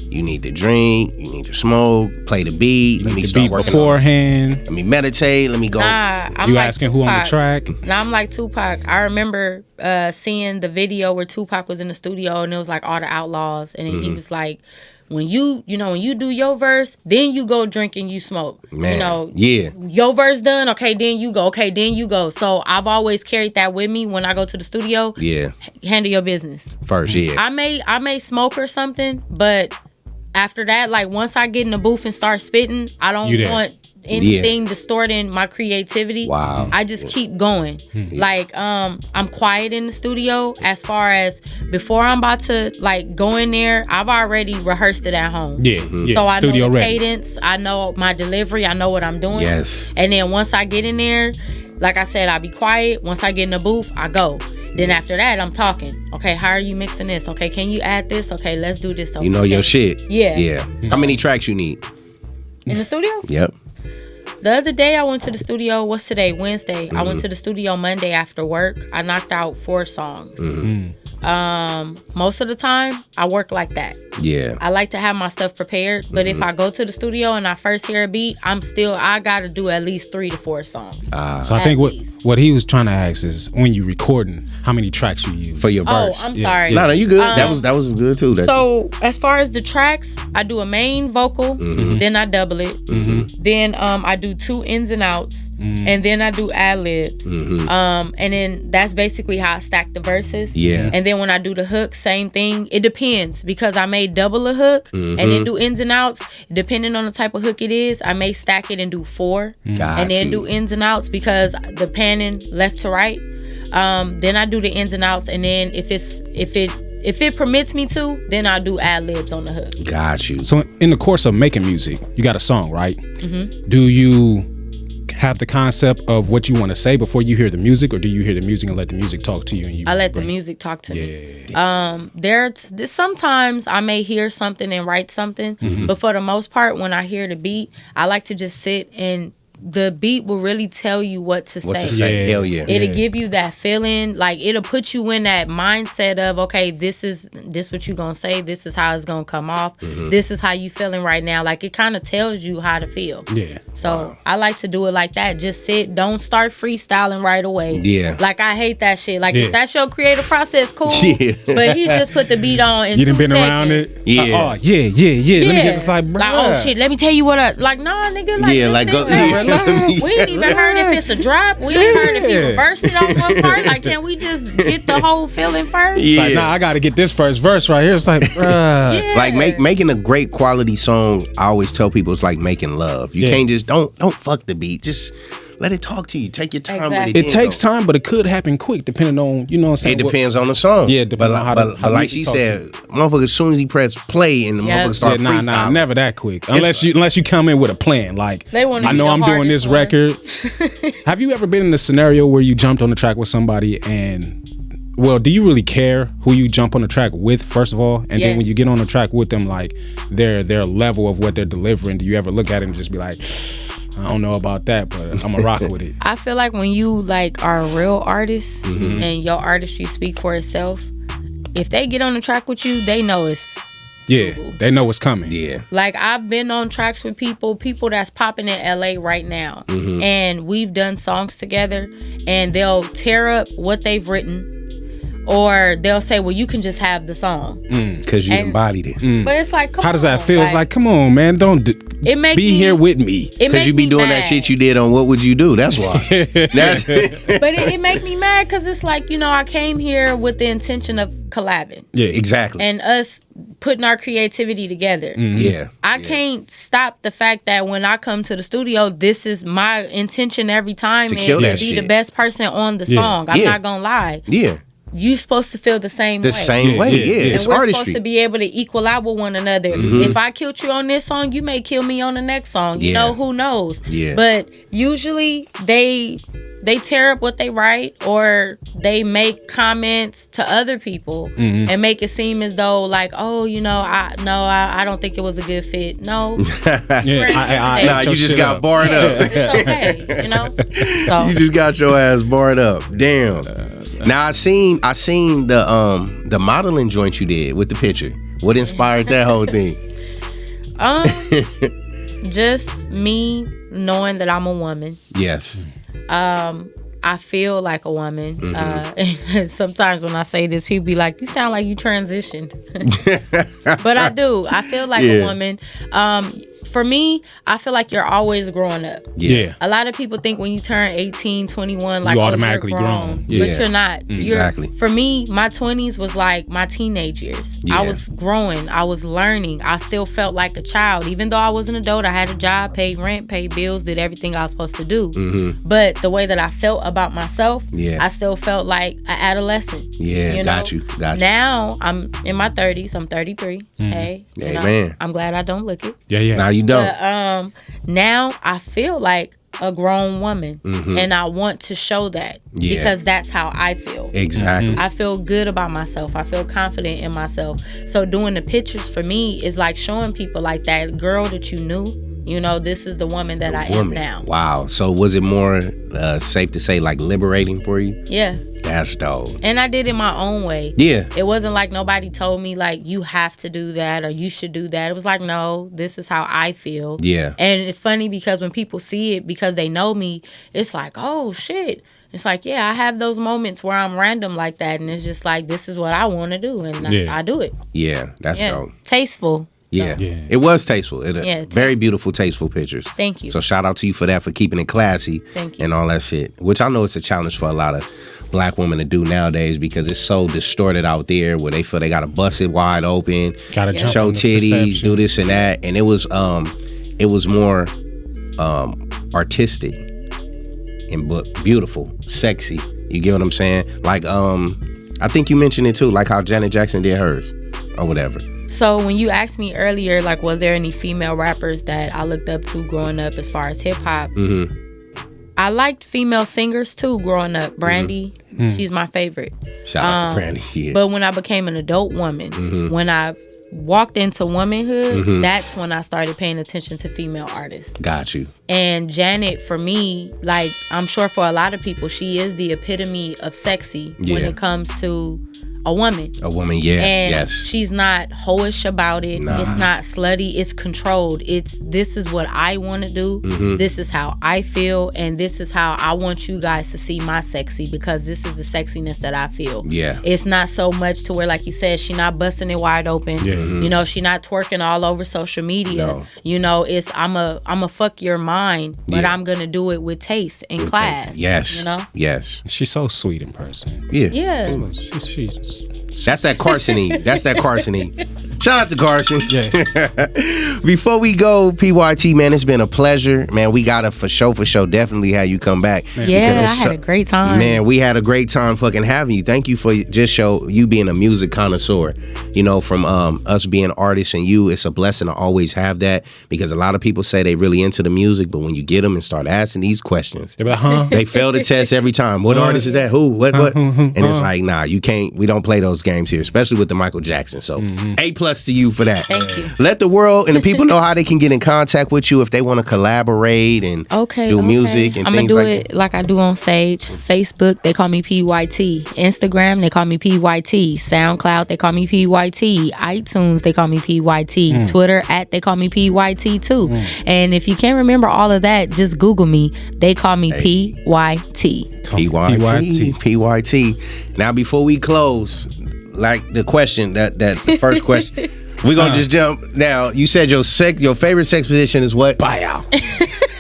You need to drink, you need to smoke, play the beat. Let me start working beforehand. Let me meditate. Let me go. I'm you like asking Tupac. Who on the track? Nah, I'm like Tupac. I remember seeing the video where Tupac was in the studio and it was like all the outlaws, and then he was like, when you do your verse, then you go drink and you smoke. Man, you know, your verse done, okay, then you go. Okay, then you go. So I've always carried that with me when I go to the studio. Yeah. Handle your business first. Yeah. I may smoke or something, but after that, like, once I get in the booth and start spitting, I don't want anything distorting my creativity. Wow. I just keep going. Like, I'm quiet in the studio as far as before I'm about to, like, go in there, I've already rehearsed it at home. So I know the cadence, I know my delivery, I know what I'm doing. Yes. And then once I get in there, like I said, I be quiet. Once I get in the booth, I go. Then after that, I'm talking. Okay, how are you mixing this? Okay, can you add this? Okay, let's do this. Okay. You know your shit. Yeah. How many tracks you need? In the studio? Yep. The other day I went to the studio, what's today? Wednesday. I went to the studio Monday after work. I knocked out 4 songs. Most of the time, I work like that. Yeah. I like to have my stuff prepared, but if I go to the studio and I first hear a beat, I gotta do at least 3 to 4 songs. So I think What he was trying to ask is, when you recording, how many tracks you use for your verse? Oh, I'm sorry. No, you good. That was good too. So as far as the tracks, I do a main vocal, then I double it, then I do 2 ins and outs, and then I do ad libs, and then that's basically how I stack the verses. Yeah. And then when I do the hook, same thing. It depends because I may double a hook and then do ins and outs. Depending on the type of hook it is, I may stack it and do 4, and then do ins and outs because the panning left to right. Then I do the ins and outs, and then if it permits me to, then I'll do ad libs on the hook. Got you. So in the course of making music, you got a song, right? Do you have the concept of what you want to say before you hear the music, or do you hear the music and let the music talk to you? And I let the music talk to me. There's sometimes I may hear something and write something, but for the most part, when I hear the beat, I like to just sit and the beat will really tell you what to say. Hell yeah. It'll give you that feeling, like it'll put you in that mindset of, okay, this what you gonna say, this is how it's gonna come off, this is how you feeling right now. Like it kind of tells you how to feel. Yeah. So I like to do it like that. Just sit, don't start freestyling right away. Yeah. Like I hate that shit. Like if that's your creative process, cool. But he just put the beat on in 2 seconds. You done been around it? Yeah. Let me get it. Like, oh shit, let me tell you what nah, nigga. Like, we ain't even heard if it's a drop. We ain't heard if he reversed it on one part. Like, can we just get the whole feeling first? Yeah. Like, I got to get this first verse right here. It's like, bruh. Like making a great quality song. I always tell people it's like making love. You can't just don't fuck the beat. Just let it talk to you. Take your time with it. It takes time, but it could happen quick depending on, you know what I'm saying? It depends on the song. Yeah, depending on how like she said, motherfucker, as soon as he press play and the motherfucker start freestyling. Nah, never that quick. Unless you come in with a plan. Like, I know I'm doing this record. Have you ever been in a scenario where you jumped on the track with somebody and, well, do you really care who you jump on the track with, first of all? And then when you get on the track with them, like, their level of what they're delivering, do you ever look at it and just be like, I don't know about that, but I'm gonna rock with it? I feel like when you like are a real artist and your artistry speak for itself, if they get on the track with you, they know it's they know what's coming. Yeah. Like I've been on tracks with people that's popping in LA right now, and we've done songs together, and they'll tear up what they've written. Or they'll say, well, you can just have the song. Because you embodied it. But it's like, come on. How does that feel? It's like, come on, man. Don't be here with me. Because you be doing that shit you did on What Would You Do? That's why. But it make me mad because it's like, I came here with the intention of collabing. Yeah, exactly. And us putting our creativity together. Yeah. I can't stop the fact that when I come to the studio, this is my intention every time is to be the best person on the song. I'm not going to lie. Yeah. You supposed to feel the same way. The same way, yeah. It's and we're artistry. Supposed to be able to equal out with one another. If I killed you on this song, you may kill me on the next song. You know, who knows? Yeah. But usually they tear up what they write, or they make comments to other people and make it seem as though like, oh, I don't think it was a good fit. No. You just got barred up. It's okay, So you just got your ass barred up. Damn. Now I seen the modeling joint you did with the picture. What inspired that whole thing? Just me knowing that I'm a woman. Yes. I feel like a woman. And sometimes when I say this, people be like, you sound like you transitioned. But I do. I feel like a woman. For me, I feel like you're always growing up. Yeah. A lot of people think when you turn 18, 21, like, you automatically you're grown. Yeah. But you're not. Exactly. For me, my 20s was like my teenage years. Yeah. I was growing. I was learning. I still felt like a child. Even though I was an adult, I had a job, paid rent, paid bills, did everything I was supposed to do. But the way that I felt about myself, I still felt like an adolescent. Yeah, got you. Now, I'm in my 30s. I'm 33. Hey, man. I'm glad I don't look it. Yeah. Now you don't. But, now I feel like a grown woman, and I want to show that because that's how I feel. Exactly. I feel good about myself. I feel confident in myself. So doing the pictures for me is like showing people like that girl that you knew. This is the woman that I am now. Wow. So was it more safe to say like liberating for you? Yeah. That's dope. And I did it my own way. Yeah. It wasn't like nobody told me like you have to do that or you should do that. It was like, no, this is how I feel. Yeah. And it's funny because when people see it, because they know me, it's like, oh shit. It's like, yeah, I have those moments where I'm random like that, and it's just like, this is what I want to do, and I do it. Yeah, that's dope. Tasteful. Yeah. It was tasteful. Very beautiful, tasteful pictures. Thank you. So shout out to you for that, for keeping it classy. Thank you. And all that shit, which I know it's a challenge for a lot of black women to do nowadays because it's so distorted out there where they feel they gotta bust it wide open, gotta show titties, do this and that, and it was more artistic and beautiful, sexy. You get what I'm saying? Like I think you mentioned it too, like how Janet Jackson did hers or whatever. So when you asked me earlier, like, was there any female rappers that I looked up to growing up as far as hip hop? I liked female singers too growing up. Brandy, she's my favorite. Shout out to Brandy. Yeah. But when I became an adult woman, when I walked into womanhood, that's when I started paying attention to female artists. Got you. And Janet, for me, like, I'm sure for a lot of people, she is the epitome of sexy when it comes to a woman. A woman, yeah. And yes. she's not hoish about it. Nah. It's not slutty. It's controlled. This is what I want to do. This is how I feel. And this is how I want you guys to see my sexy, because this is the sexiness that I feel. Yeah. It's not so much to where, like you said, she not busting it wide open. You know, she not twerking all over social media. No. You know, it's I'm a fuck your mind, but I'm going to do it with taste and class. Taste. Yes. You know? Yes. She's so sweet in person. Yeah. Yeah. She's That's that Carson-y. That's that Carson-y. Shout out to Carson. Yeah. Before we go, P.Y.T, man, it's been a pleasure. Man, we gotta for sure definitely have you come back. Yeah, I had a great time. Man, we had a great time fucking having you. Thank you for just you being a music connoisseur. You know, from us being artists and you, it's a blessing to always have that, because a lot of people say they really into the music, but when you get them and start asking these questions, they're like, they fail the test every time. What artist is that? Who? What? And it's like, nah, you can't. We don't play those games here, especially with the Michael Jackson. So A+ to you for that. Thank you. Let the world and the people know how they can get in contact with you if they want to collaborate and do music and I'm things gonna like do it like I do on stage. Facebook, they call me P.Y.T. Instagram, they call me P.Y.T. SoundCloud, they call me P.Y.T. iTunes, they call me P.Y.T. Twitter, they call me P.Y.T. too. And if you can't remember all of that, just Google me. They call me P.Y.T. P.Y.T. Now, before we close, like the question, the first question, we're gonna just jump. Now, you said your favorite sex position is what? Buyout.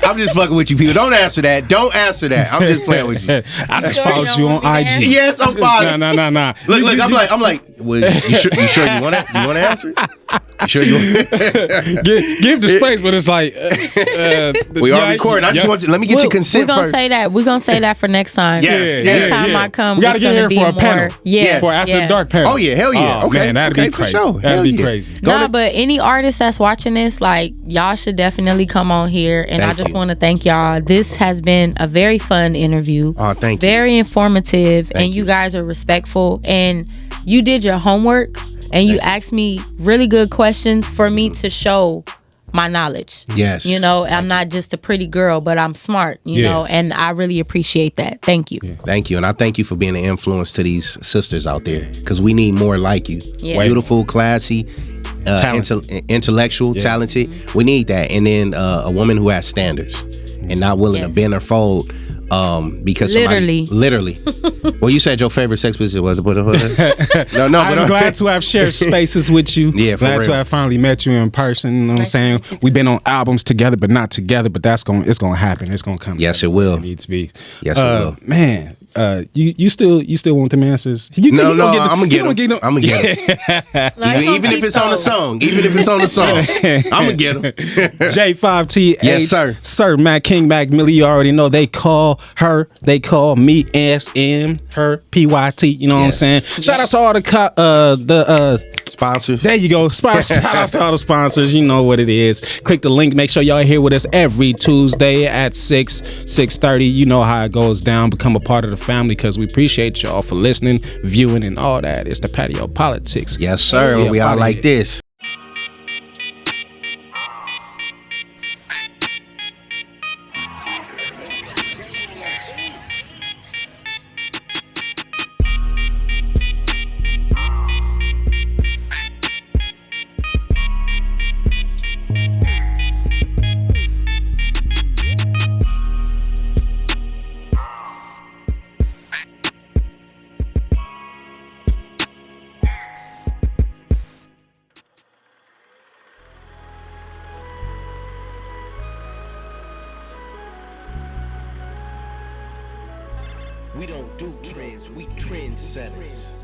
I'm just fucking with you, people. Don't answer that. Don't answer that. I'm just playing with you. I just followed you on IG. Yes, I'm following. Nah. Look, I'm like, well, you sure you want to answer it? You sure you want give the space, but it's like we are recording. I just want you. Let me get your consent first. We're gonna say that for next time. Yes. Next time I come, we gotta get here for a panel. Yeah, for after the dark panel. Oh yeah, hell yeah. Okay, man, that'd be crazy. Sure. That'd be crazy. But any artist that's watching this, like, y'all should definitely come on here. And I just want to thank y'all. This has been a very fun interview. Oh, thank you. Very informative, and you guys are respectful, and you did your homework, and you asked me really good questions for me to show my knowledge. Yes. You know, I'm not just a pretty girl, but I'm smart, you know, and I really appreciate that. Thank you. Yeah. Thank you. And I thank you for being an influence to these sisters out there, because we need more like you. Yeah. Beautiful, classy, intellectual, talented. We need that. And then a woman who has standards and not willing to bend or fold. Because literally. Well, you said your favorite sex position was no. I'm glad to have shared spaces with you. Yeah, for glad real. to have finally met you in person. You know what I'm saying? We've been on albums together, but not together. But it's gonna happen. It's gonna come. Yes, it will. It needs to be. Yes, it will. Man. You still want them ansers? No, I'm gonna get them. I'm gonna get them. Even if it's on the song. I'm gonna get them. J5TH. Yes, Sir Matt King, Mac Millie. You already know they call her. They call me SM. Her P.Y.T. You know what I'm saying? Shout out to all the sponsors. There you go. Shout out to all the sponsors. You know what it is. Click the link. Make sure y'all here with us every Tuesday at 6:30. You know how it goes down. Become a part of the family, because we appreciate y'all for listening, viewing, and all that. It's the Patio PolitiCz. Yes, sir. We are like this. We don't do trends, we trendsetters.